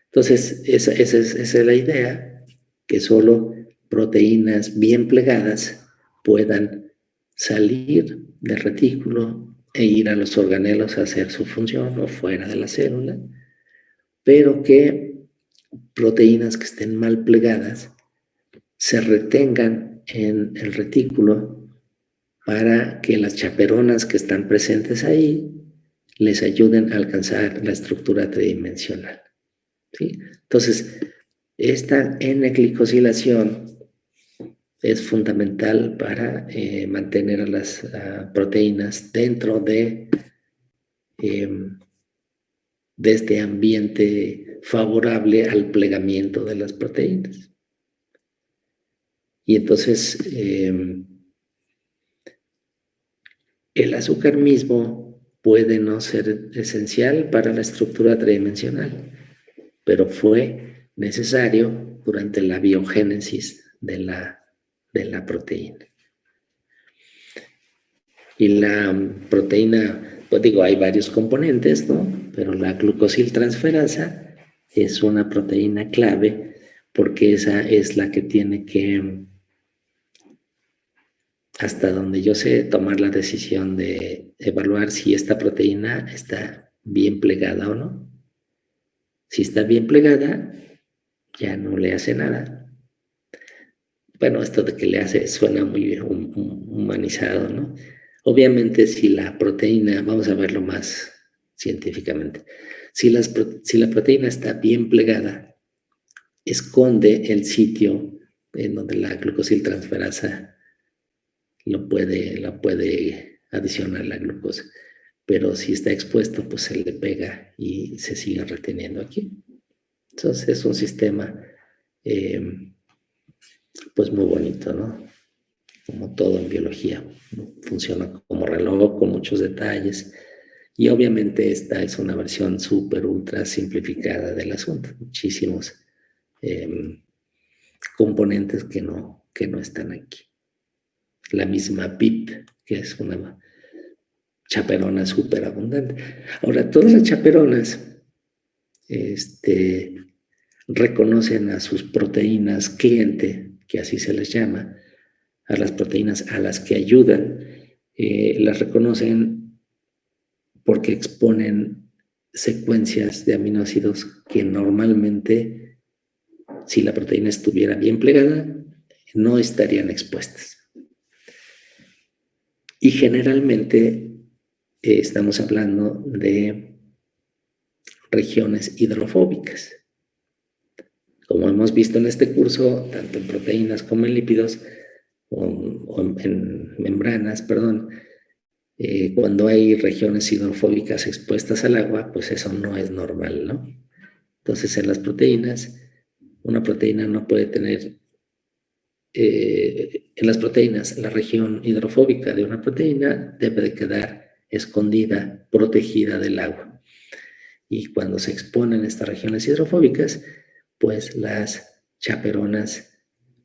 Entonces, esa es la idea, que solo proteínas bien plegadas puedan salir del retículo e ir a los organelos a hacer su función o fuera de la célula, pero que proteínas que estén mal plegadas se retengan en el retículo para que las chaperonas que están presentes ahí les ayuden a alcanzar la estructura tridimensional. ¿Sí? Entonces, esta N-glicosilación es fundamental para mantener a las proteínas dentro de este ambiente favorable al plegamiento de las proteínas. Y entonces, el azúcar mismo puede no ser esencial para la estructura tridimensional, pero fue necesario durante la biogénesis de la proteína. Y la proteína, pues digo, hay varios componentes, ¿no? Pero la glucosiltransferasa es una proteína clave porque esa es la que tiene que, hasta donde yo sé, tomar la decisión de evaluar si esta proteína está bien plegada o no. Si está bien plegada, ya no le hace nada. Bueno, esto de que le hace suena muy humanizado, ¿no? Obviamente, si la proteína, vamos a verlo más científicamente, si la proteína está bien plegada, esconde el sitio en donde la glucosiltransferasa la puede adicionar la glucosa. Pero si está expuesto, pues se le pega y se sigue reteniendo aquí. Entonces es un sistema pues muy bonito, ¿no? Como todo en biología. Funciona como reloj con muchos detalles. Y obviamente esta es una versión súper ultra simplificada del asunto. Muchísimos componentes que no están aquí. La misma PIP, que es una chaperona súper abundante. Ahora, todas las chaperonas reconocen a sus proteínas cliente, que así se les llama, a las proteínas a las que ayudan, las reconocen porque exponen secuencias de aminoácidos que normalmente, si la proteína estuviera bien plegada, no estarían expuestas. Y generalmente estamos hablando de regiones hidrofóbicas. Como hemos visto en este curso, tanto en proteínas como en lípidos, o en membranas, perdón, cuando hay regiones hidrofóbicas expuestas al agua, pues eso no es normal, ¿no? Entonces, en las proteínas, una proteína no puede tener, en las proteínas, la región hidrofóbica de una proteína debe de quedar escondida, protegida del agua. Y cuando se exponen estas regiones hidrofóbicas, pues las chaperonas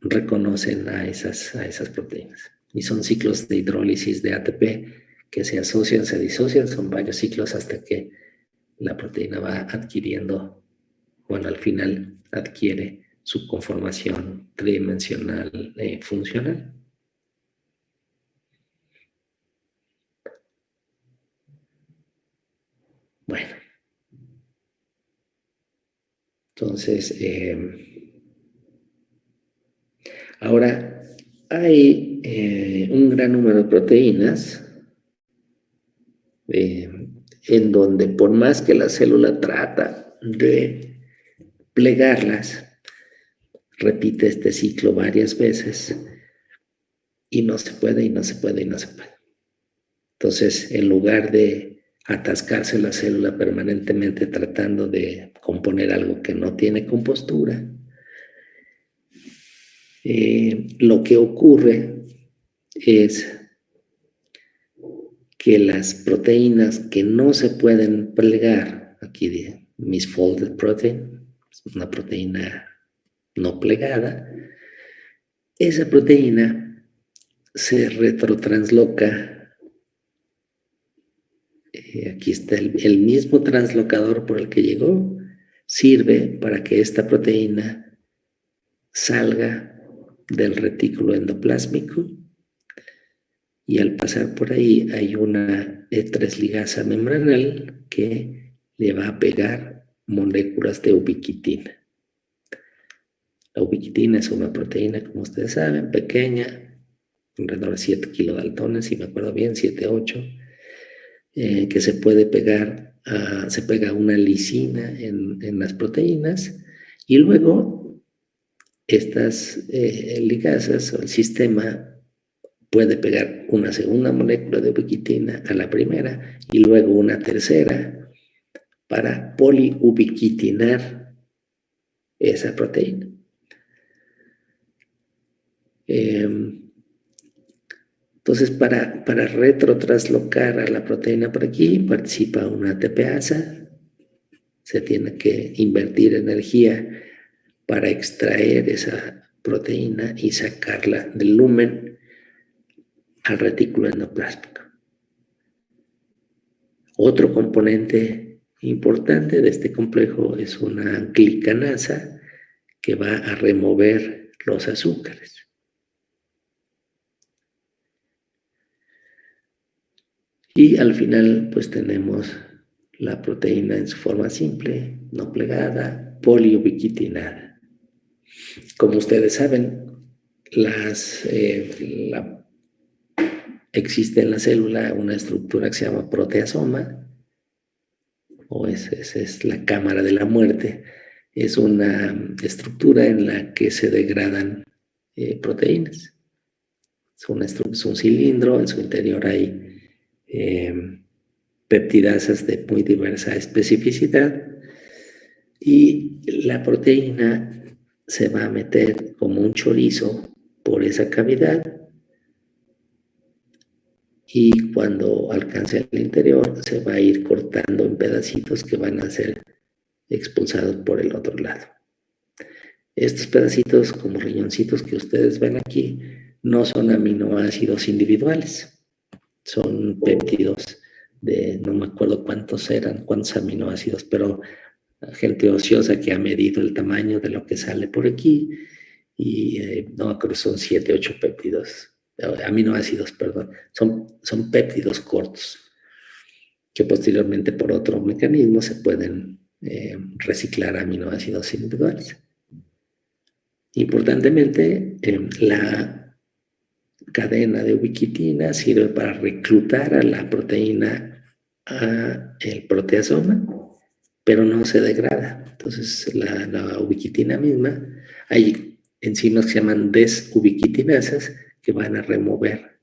reconocen a esas proteínas. Y son ciclos de hidrólisis de ATP que se asocian, se disocian, son varios ciclos hasta que la proteína va adquiriendo, bueno, al final adquiere su conformación tridimensional funcional. Bueno. Entonces, ahora hay un gran número de proteínas en donde por más que la célula trata de plegarlas, repite este ciclo varias veces y no se puede, y no se puede, y no se puede. Entonces, en lugar de atascarse la célula permanentemente tratando de componer algo que no tiene compostura, lo que ocurre es que las proteínas que no se pueden plegar, aquí de misfolded protein, una proteína no plegada, esa proteína se retrotransloca. Aquí está el mismo translocador por el que llegó, sirve para que esta proteína salga del retículo endoplásmico y al pasar por ahí hay una E3 ligasa membranal que le va a pegar moléculas de ubiquitina. La ubiquitina es una proteína, como ustedes saben, pequeña, alrededor de 7 kilodaltones, si me acuerdo bien, 7, 8, que se puede pegar, se pega a una lisina en las proteínas y luego estas ligasas o el sistema puede pegar una segunda molécula de ubiquitina a la primera y luego una tercera para poliubiquitinar esa proteína. Entonces, para retrotraslocar a la proteína por aquí, participa una ATPasa. Se tiene que invertir energía para extraer esa proteína y sacarla del lumen al retículo endoplásmico. Otro componente importante de este complejo es una glicanasa que va a remover los azúcares. Y al final, pues tenemos la proteína en su forma simple, no plegada, poliubiquitinada. Como ustedes saben, existe en la célula una estructura que se llama proteasoma, o esa es la cámara de la muerte. Es una estructura en la que se degradan proteínas. Es un cilindro, en su interior hay peptidasas de muy diversa especificidad y la proteína se va a meter como un chorizo por esa cavidad y cuando alcance el interior se va a ir cortando en pedacitos que van a ser expulsados por el otro lado. Estos pedacitos, como riñoncitos que ustedes ven aquí, no son aminoácidos individuales, son péptidos no me acuerdo cuántos aminoácidos, pero gente ociosa que ha medido el tamaño de lo que sale por aquí y no, creo que son 7, 8 péptidos, aminoácidos, perdón, son péptidos cortos que posteriormente por otro mecanismo se pueden reciclar aminoácidos individuales. Importantemente, la cadena de ubiquitina sirve para reclutar a la proteína a el proteasoma, pero no se degrada. Entonces, la ubiquitina misma, hay enzimas que se llaman desubiquitinasas que van a remover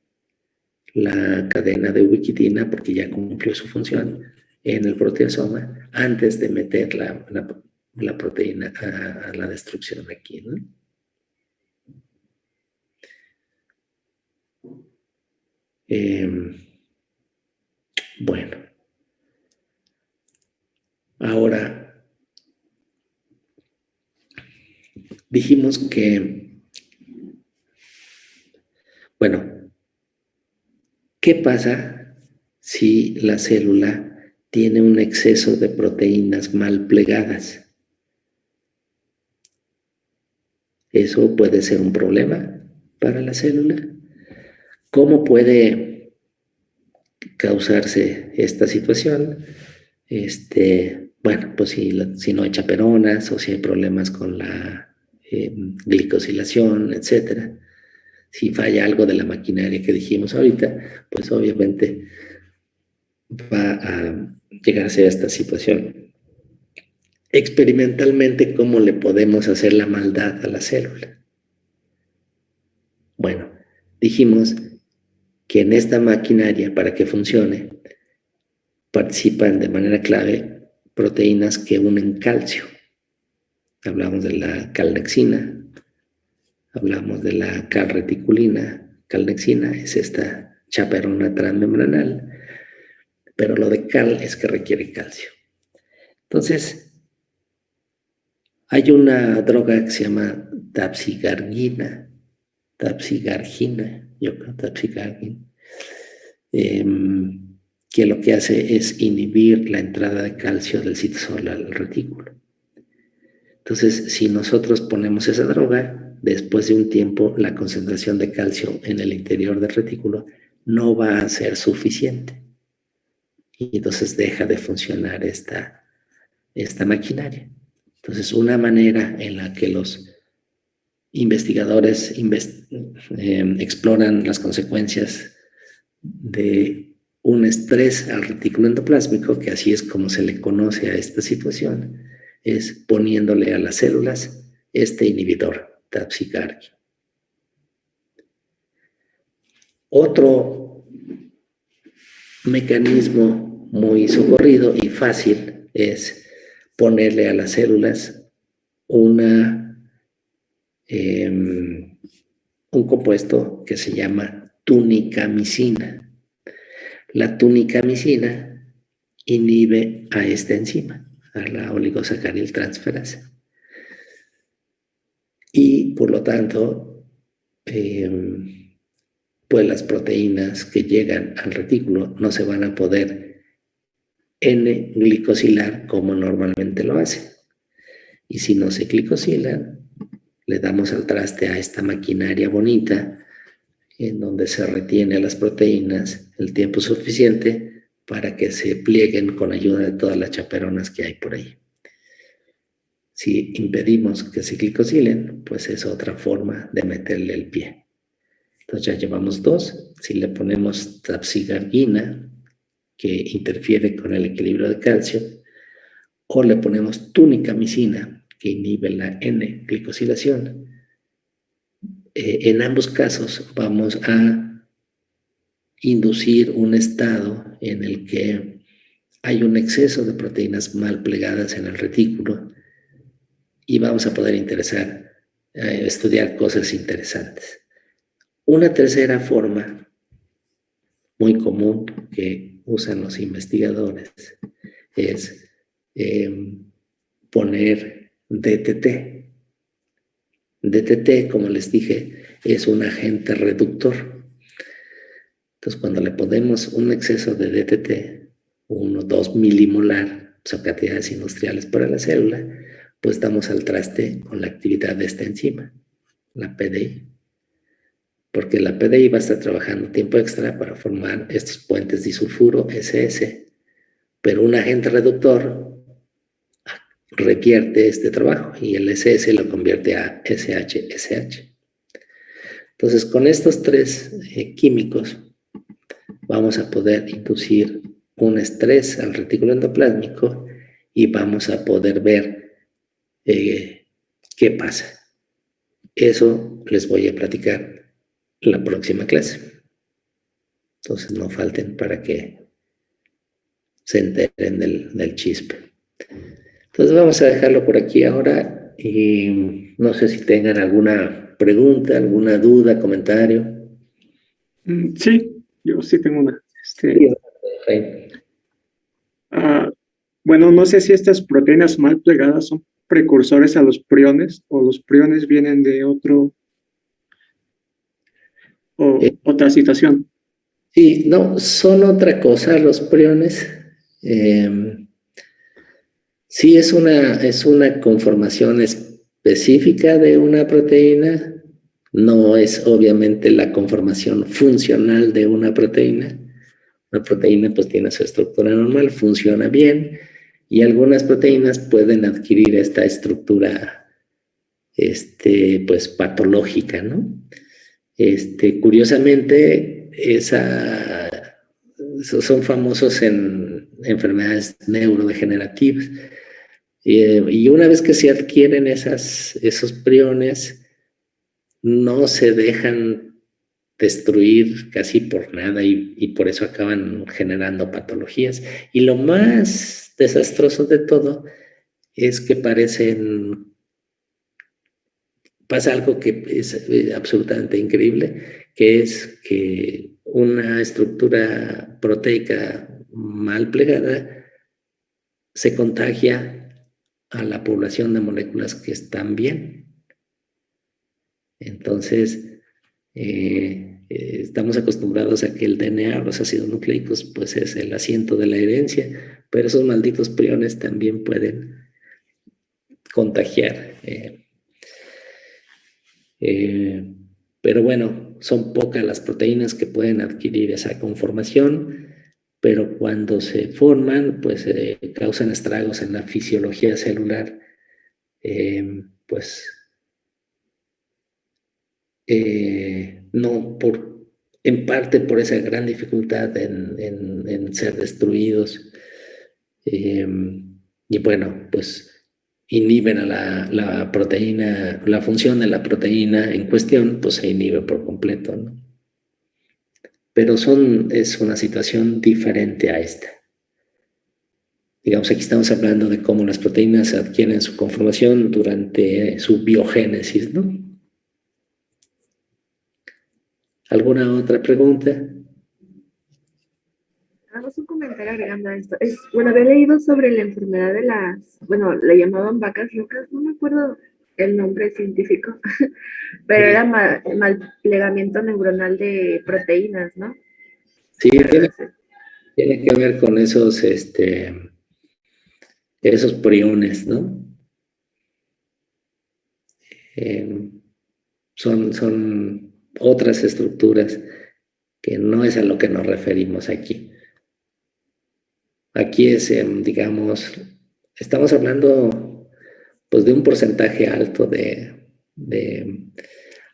la cadena de ubiquitina porque ya cumplió su función en el proteasoma antes de meter la proteína a la destrucción aquí, ¿no? Bueno, ahora dijimos que, bueno, ¿qué pasa si la célula tiene un exceso de proteínas mal plegadas? Eso puede ser un problema para la célula. ¿Cómo puede causarse esta situación? Bueno, pues si no hay chaperonas o si hay problemas con la glicosilación, etcétera. Si falla algo de la maquinaria que dijimos ahorita, pues obviamente va a llegarse a esta situación. Experimentalmente, ¿cómo le podemos hacer la maldad a la célula? Bueno, dijimos que en esta maquinaria, para que funcione, participan de manera clave proteínas que unen calcio. Hablamos de la calnexina, hablamos de la calreticulina. Calnexina es esta chaperona transmembranal, pero lo de cal es que requiere calcio. Entonces, hay una droga que se llama tapsigargina, que lo que hace es inhibir la entrada de calcio del citosol al retículo. Entonces, si nosotros ponemos esa droga, después de un tiempo la concentración de calcio en el interior del retículo no va a ser suficiente. Y entonces deja de funcionar esta maquinaria. Entonces, una manera en la que los investigadores exploran las consecuencias de un estrés al retículo endoplásmico, que así es como se le conoce a esta situación, es poniéndole a las células este inhibidor, tapsigargin. Otro mecanismo muy socorrido y fácil es ponerle a las células un compuesto que se llama tunicamicina. La tunicamicina inhibe a esta enzima, a la oligosacariltransferasa. Y por lo tanto, pues las proteínas que llegan al retículo no se van a poder N-glicosilar como normalmente lo hacen. Y si no se glicosilan, le damos al traste a esta maquinaria bonita en donde se retiene las proteínas el tiempo suficiente para que se plieguen con ayuda de todas las chaperonas que hay por ahí. Si impedimos que se glicosilen, pues es otra forma de meterle el pie. Entonces ya llevamos dos. Si le ponemos tapsigargina, que interfiere con el equilibrio de calcio, o le ponemos tunicamicina, que inhibe la N-glicosilación, en ambos casos vamos a inducir un estado en el que hay un exceso de proteínas mal plegadas en el retículo y vamos a poder estudiar cosas interesantes. Una tercera forma muy común que usan los investigadores es poner DTT. DTT, como les dije, es un agente reductor. Entonces, cuando le ponemos un exceso de DTT, 1 o 2 milimolar, son cantidades industriales para la célula, pues damos al traste con la actividad de esta enzima, la PDI. Porque la PDI va a estar trabajando tiempo extra para formar estos puentes disulfuro SS, pero un agente reductor revierte este trabajo y el SS lo convierte a SH. Entonces, con estos tres químicos vamos a poder inducir un estrés al retículo endoplásmico y vamos a poder ver qué pasa. Eso les voy a platicar la próxima clase. Entonces, no falten para que se enteren del chispe. Entonces vamos a dejarlo por aquí ahora y no sé si tengan alguna pregunta, alguna duda, comentario. Sí, yo sí tengo una. Jaime. Bueno, no sé si estas proteínas mal plegadas son precursores a los priones o los priones vienen de otra situación. Sí, no, son otra cosa los priones. Sí, es una conformación específica de una proteína, no es obviamente la conformación funcional de una proteína. Una proteína pues tiene su estructura normal, funciona bien, y algunas proteínas pueden adquirir esta estructura pues patológica, ¿no? Curiosamente, son famosos en enfermedades neurodegenerativas. Y una vez que se adquieren esos priones, no se dejan destruir casi por nada y por eso acaban generando patologías. Y lo más desastroso de todo es que pasa algo que es absolutamente increíble, que es que una estructura proteica mal plegada se contagia a la población de moléculas que están bien. Entonces, estamos acostumbrados a que el DNA, los ácidos nucleicos, pues es el asiento de la herencia, pero esos malditos priones también pueden contagiar. Pero bueno, son pocas las proteínas que pueden adquirir esa conformación, pero cuando se forman, pues causan estragos en la fisiología celular, no en parte por esa gran dificultad en ser destruidos, y bueno, pues inhiben a la proteína, la función de la proteína en cuestión, pues se inhibe por completo, ¿no? Pero es una situación diferente a esta. Digamos, aquí estamos hablando de cómo las proteínas adquieren su conformación durante su biogénesis, ¿no? ¿Alguna otra pregunta? Hagamos un comentario agregando a esto. Bueno, había leído sobre la enfermedad de le llamaban vacas locas, no me acuerdo el nombre científico, pero era mal plegamiento neuronal de proteínas, ¿no? Sí, tiene que ver con esos priones, ¿no? Son otras estructuras que no es a lo que nos referimos aquí. Aquí digamos, estamos hablando pues de un porcentaje alto de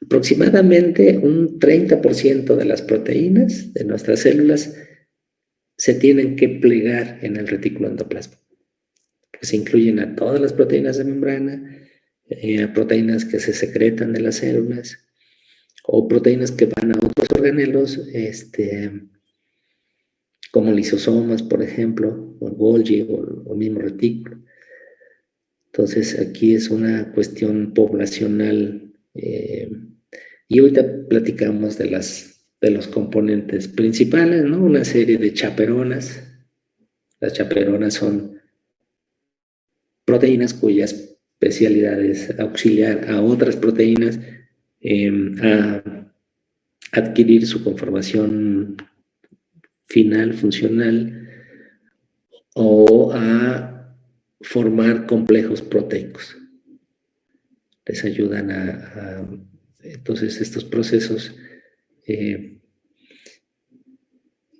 aproximadamente un 30% de las proteínas de nuestras células se tienen que plegar en el retículo endoplasmático. Pues se incluyen a todas las proteínas de membrana, a proteínas que se secretan de las células o proteínas que van a otros organelos, como lisosomas, por ejemplo, o el Golgi o el mismo retículo. Entonces, aquí es una cuestión poblacional. Y ahorita platicamos de los componentes principales, ¿no? Una serie de chaperonas. Las chaperonas son proteínas cuya especialidad es auxiliar a otras proteínas a adquirir su conformación final, funcional, o a formar complejos proteicos. Les ayudan entonces estos procesos.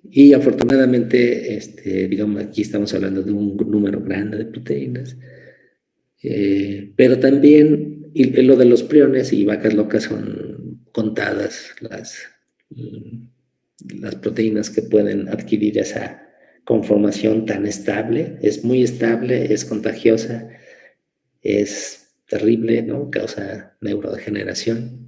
Y afortunadamente, digamos, aquí estamos hablando de un número grande de proteínas, pero también, y lo de los priones y vacas locas son contadas las proteínas que pueden adquirir esa conformación tan estable. Es muy estable, es contagiosa, es terrible, ¿no? Causa neurodegeneración.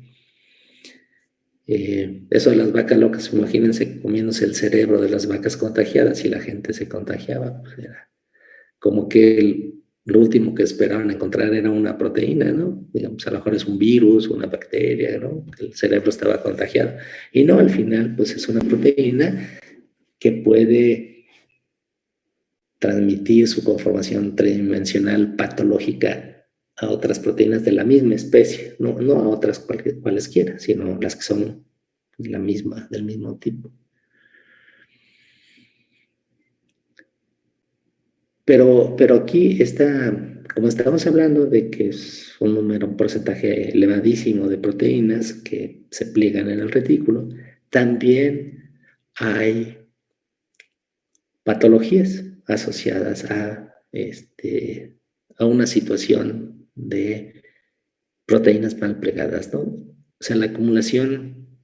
Eso de las vacas locas, imagínense comiéndose el cerebro de las vacas contagiadas y la gente se contagiaba. Pues era como que lo último que esperaban encontrar era una proteína, ¿no? Digamos, a lo mejor es un virus, una bacteria, ¿no? El cerebro estaba contagiado. Y no, al final, pues es una proteína que puede transmitir su conformación tridimensional patológica a otras proteínas de la misma especie, no a otras cualesquiera, sino las que son del mismo tipo. Pero aquí está, como estamos hablando de que es un porcentaje elevadísimo de proteínas que se pliegan en el retículo, también hay patologías asociadas a una situación de proteínas mal plegadas, ¿no? O sea, la acumulación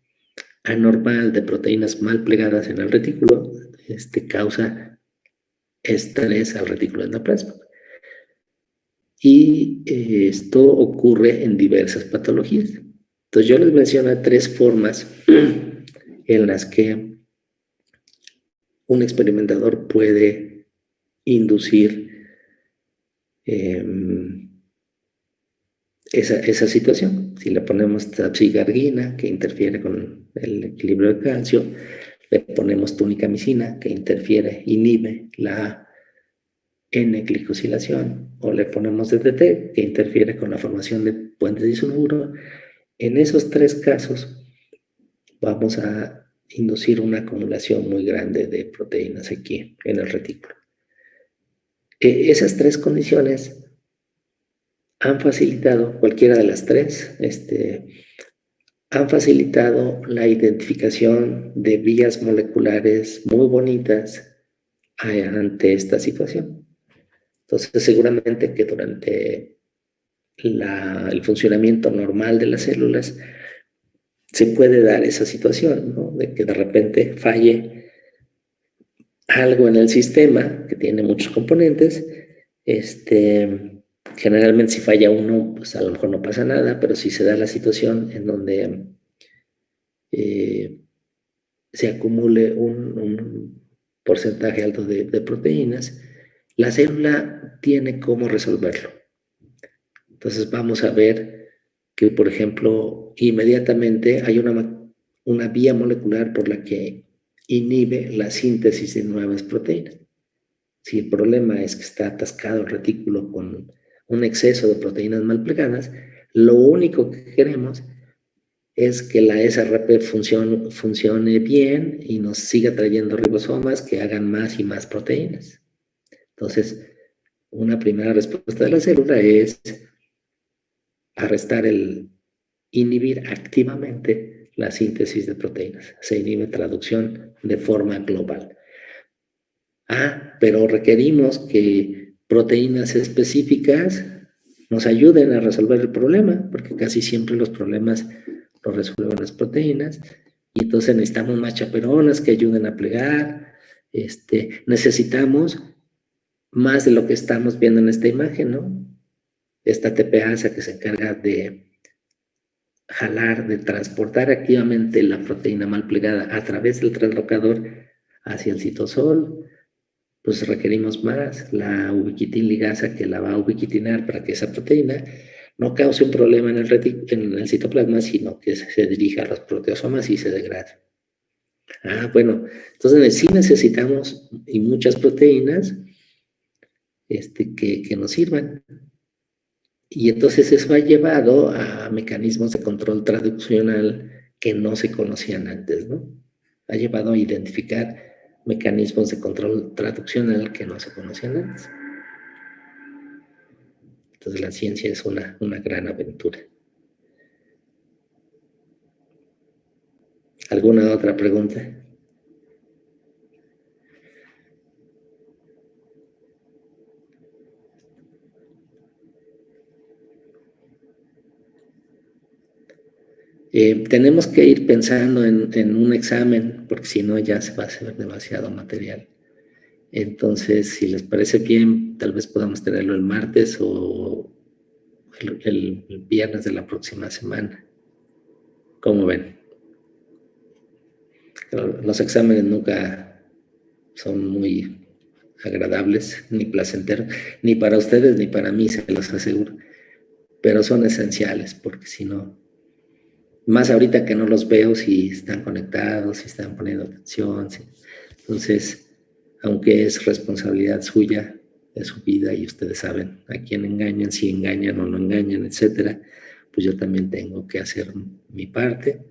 anormal de proteínas mal plegadas en el retículo causa estrés al retículo endoplasmático. Y esto ocurre en diversas patologías. Entonces yo les menciono 3 formas en las que un experimentador puede inducir esa situación. Si le ponemos tapsigargina, que interfiere con el equilibrio de calcio, le ponemos tunicamicina, que inhibe la N-glicosilación, o le ponemos DDT, que interfiere con la formación de puentes disulfuro. En esos 3 casos vamos a inducir una acumulación muy grande de proteínas aquí en el retículo. Esas 3 condiciones han facilitado, cualquiera de las 3, han facilitado la identificación de vías moleculares muy bonitas ante esta situación. Entonces, seguramente que durante el funcionamiento normal de las células se puede dar esa situación, ¿no? De que de repente falle algo en el sistema que tiene muchos componentes. Generalmente si falla uno, pues a lo mejor no pasa nada, pero si se da la situación en donde se acumule un porcentaje alto de proteínas, la célula tiene cómo resolverlo. Entonces vamos a ver que, por ejemplo, inmediatamente hay una vía molecular por la que inhibe la síntesis de nuevas proteínas. Si el problema es que está atascado el retículo con un exceso de proteínas mal plegadas, lo único que queremos es que la SRP funcione bien y nos siga trayendo ribosomas que hagan más y más proteínas. Entonces, una primera respuesta de la célula es inhibir activamente la síntesis de proteínas. Se inhibe traducción de forma global. Pero requerimos que proteínas específicas nos ayuden a resolver el problema, porque casi siempre los problemas los resuelven las proteínas, y entonces necesitamos más chaperonas que ayuden a plegar. Necesitamos más de lo que estamos viendo en esta imagen, ¿no? Esta TPasa que se encarga de jalar, de transportar activamente la proteína mal plegada a través del translocador hacia el citosol. Pues requerimos más la ubiquitin ligasa que la va a ubiquitinar para que esa proteína no cause un problema en el citoplasma, sino que se dirija a los proteosomas y se degrade. Bueno, entonces sí necesitamos y muchas proteínas que nos sirvan. Y entonces eso ha llevado a mecanismos de control traduccional que no se conocían antes, ¿no? Ha llevado a identificar mecanismos de control traduccional que no se conocían antes. Entonces la ciencia es una gran aventura. ¿Alguna otra pregunta? Tenemos que ir pensando en un examen, porque si no ya se va a hacer demasiado material. Entonces, si les parece bien, tal vez podamos tenerlo el martes o el viernes de la próxima semana. ¿Cómo ven? Los exámenes nunca son muy agradables, ni placenteros, ni para ustedes ni para mí, se los aseguro. Pero son esenciales, porque si no, más ahorita que no los veo, si están conectados, si están poniendo atención. Entonces, aunque es responsabilidad suya, de su vida, y ustedes saben a quién engañan, si engañan o no engañan, etcétera, pues yo también tengo que hacer mi parte.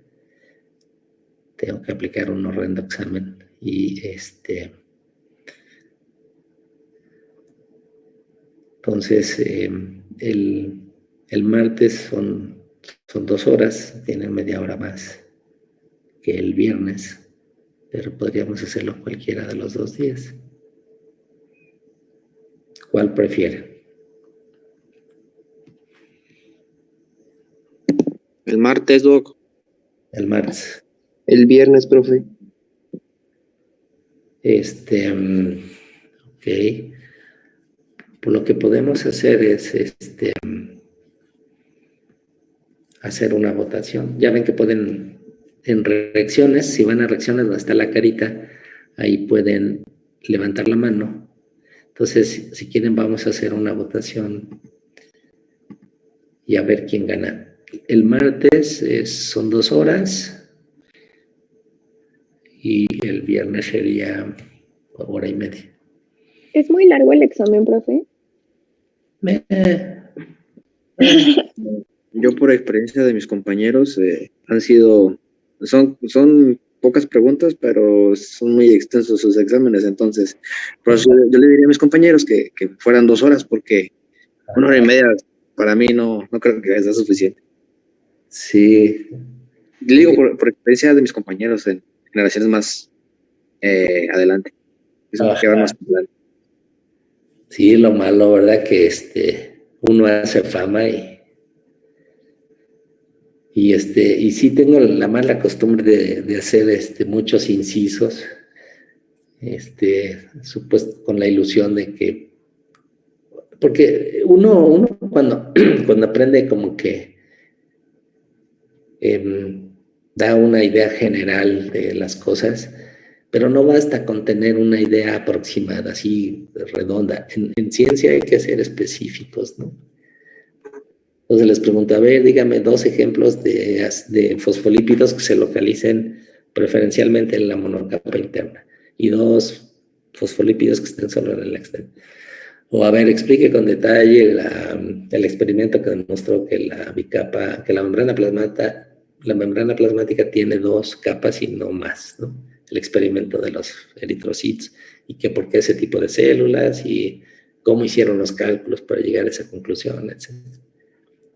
Tengo que aplicar un horrendo examen y entonces el martes son 2 horas, tienen media hora más que el viernes, pero podríamos hacerlo cualquiera de los 2 días. ¿Cuál prefiere? El martes, Doc. El martes. El viernes, profe. Ok. Pues lo que podemos hacer es hacer una votación. Ya ven que pueden, en reacciones, si van a reacciones donde está la carita, ahí pueden levantar la mano. Entonces, si quieren, vamos a hacer una votación y a ver quién gana. El martes son 2 horas y el viernes sería 1 hora y media. ¿Es muy largo el examen, profe? Yo por experiencia de mis compañeros son pocas preguntas, pero son muy extensos sus exámenes, entonces por eso yo le diría a mis compañeros que fueran 2 horas, porque 1 hora y media para mí no creo que sea suficiente. Sí. Le digo por experiencia de mis compañeros en generaciones más adelante. Eso que van más adelante. Sí, lo malo, ¿verdad? Que uno hace fama y sí tengo la mala costumbre de hacer muchos incisos, supuesto con la ilusión de que, porque uno cuando aprende como que da una idea general de las cosas, pero no basta con tener una idea aproximada, así redonda. En ciencia hay que ser específicos, ¿no? Entonces les pregunto, a ver, dígame 2 ejemplos de fosfolípidos que se localicen preferencialmente en la monocapa interna y 2 fosfolípidos que estén solo en el externo. O a ver, explique con detalle el experimento que demostró que la membrana plasmática tiene 2 capas y no más, ¿no? El experimento de los eritrocitos y que por qué ese tipo de células y cómo hicieron los cálculos para llegar a esa conclusión, etc.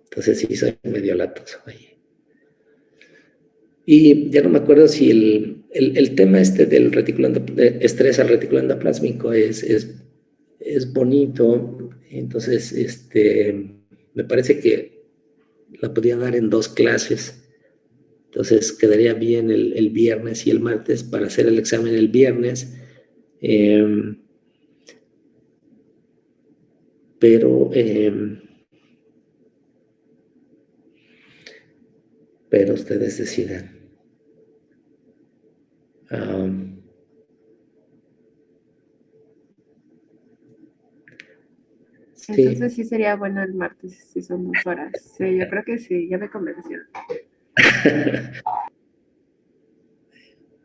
Entonces sí, soy medio latoso ahí. Y ya no me acuerdo si el tema del estrés al reticulo endoplásmico es bonito. Entonces, me parece que la podría dar en 2 clases. Entonces quedaría bien el viernes y el martes para hacer el examen el viernes. Pero ustedes decidan. Sí. Entonces sí sería bueno el martes, si son 2 horas. Sí, yo creo que sí, ya me convenció.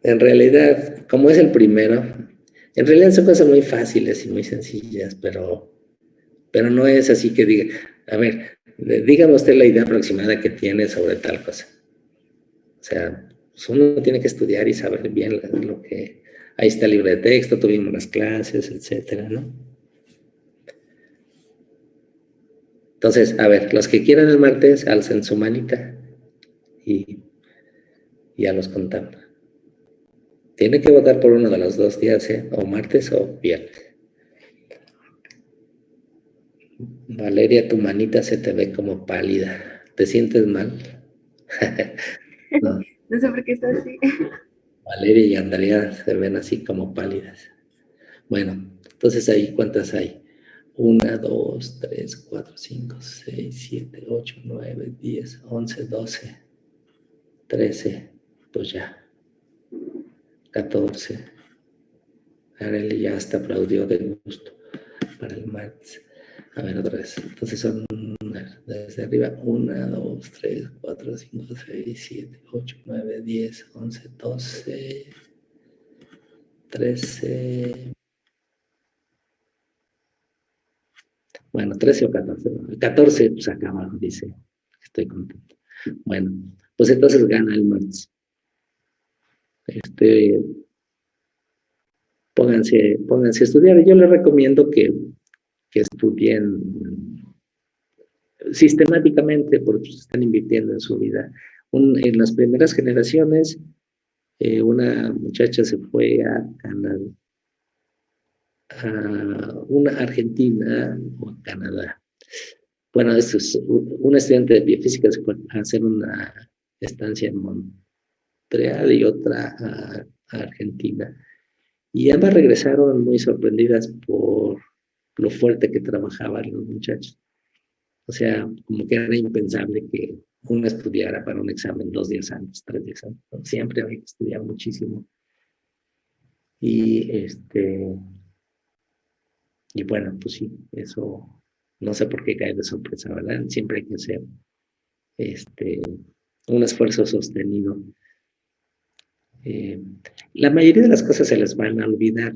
En realidad, como es el primero, en realidad son cosas muy fáciles y muy sencillas, pero no es así que diga, a ver, dígame usted la idea aproximada que tiene sobre tal cosa. O sea, pues uno tiene que estudiar y saber bien lo que Ahí está el libro de texto, tuvimos las clases, etcétera, ¿no? Entonces, a ver, los que quieran el martes, alcen su manita y ya los contamos. Tiene que votar por uno de los 2 días, ¿eh? O martes o viernes. Valeria, tu manita se te ve como pálida. ¿Te sientes mal? No. No sé por qué está así. Valeria y Andrea se ven así como pálidas. Bueno, entonces ahí, ¿cuántas hay? 1, 2, 3, 4, 5, 6, 7, 8, 9, 10, 11, 12, 13, pues ya. 14. Arely ya hasta aplaudió de gusto para el martes. A ver, otra vez. Entonces son desde arriba 1, 2, 3, 4, 5, 6, 7, 8, 9, 10, 11, 12, 13. Bueno, 13 o 14. 14, pues acá abajo dice. Estoy contento. Bueno, pues entonces gana el martes. Pónganse a estudiar. Yo les recomiendo que estudien sistemáticamente porque están invirtiendo en su vida. En las primeras generaciones, una muchacha se fue a Canadá, a una Argentina o a Canadá. Bueno, esto es un estudiante de biofísica se fue a hacer una estancia en Montreal y otra a Argentina. Y ambas regresaron muy sorprendidas por lo fuerte que trabajaban los muchachos. O sea, como que era impensable que uno estudiara para un examen 2 días antes, 3 días antes. Siempre había que estudiar muchísimo. Y bueno, pues sí, eso no sé por qué cae de sorpresa, ¿verdad? Siempre hay que hacer un esfuerzo sostenido. La mayoría de las cosas se les van a olvidar,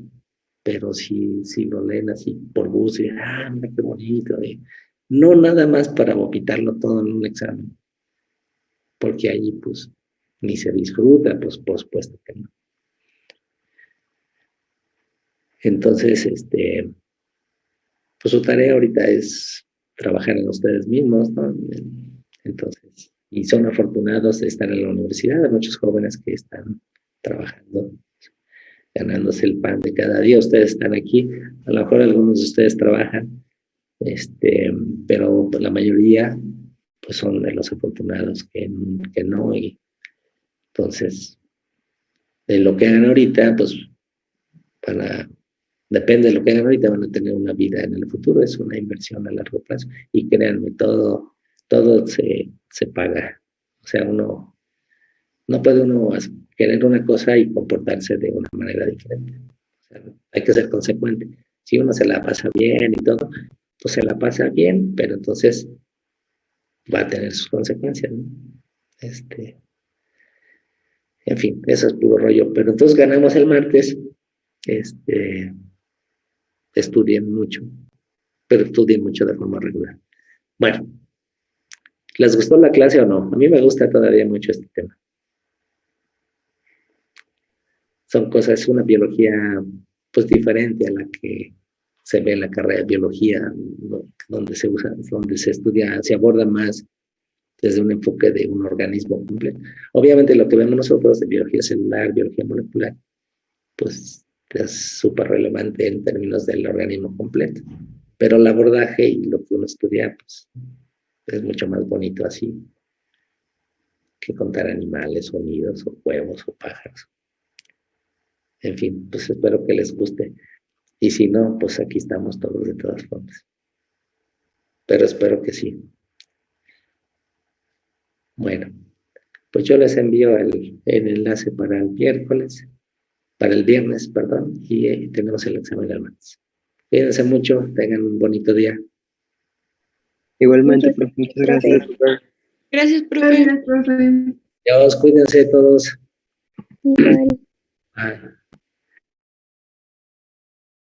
pero si lo leen así por gusto, y, mira qué bonito, no nada más para vomitarlo todo en un examen, porque allí pues ni se disfruta, pues por supuesto que no. Entonces, pues su tarea ahorita es trabajar en ustedes mismos, ¿no? Entonces, y son afortunados de estar en la universidad, hay muchos jóvenes que están trabajando, ganándose el pan de cada día. Ustedes están aquí, a lo mejor algunos de ustedes trabajan, pero la mayoría pues son de los afortunados que no, y entonces de lo que hagan ahorita, pues depende de lo que hagan ahorita, van a tener una vida en el futuro, es una inversión a largo plazo, y créanme, todo se paga. O sea, no puede uno querer una cosa y comportarse de una manera diferente. O sea, hay que ser consecuente. Si uno se la pasa bien y todo, pues se la pasa bien, pero entonces va a tener sus consecuencias, ¿no? En fin, eso es puro rollo. Pero entonces ganamos el martes. Estudien mucho, pero estudien mucho de forma regular. Bueno, ¿les gustó la clase o no? A mí me gusta todavía mucho este tema. Son cosas, una biología pues diferente a la que se ve en la carrera de biología, donde se usa, donde se estudia, se aborda más desde un enfoque de un organismo completo. Obviamente lo que vemos nosotros de biología celular, biología molecular, pues es súper relevante en términos del organismo completo. Pero el abordaje y lo que uno estudia, pues es mucho más bonito así que contar animales, sonidos, o huevos, o pájaros. En fin, pues espero que les guste. Y si no, pues aquí estamos todos de todas formas. Pero espero que sí. Bueno, pues yo les envío el enlace para el viernes, perdón, y tenemos el examen el martes. Cuídense mucho, tengan un bonito día. Igualmente, profe, muchas gracias. Gracias, profe. Gracias, profe. Adiós, cuídense todos. Igual. Bye.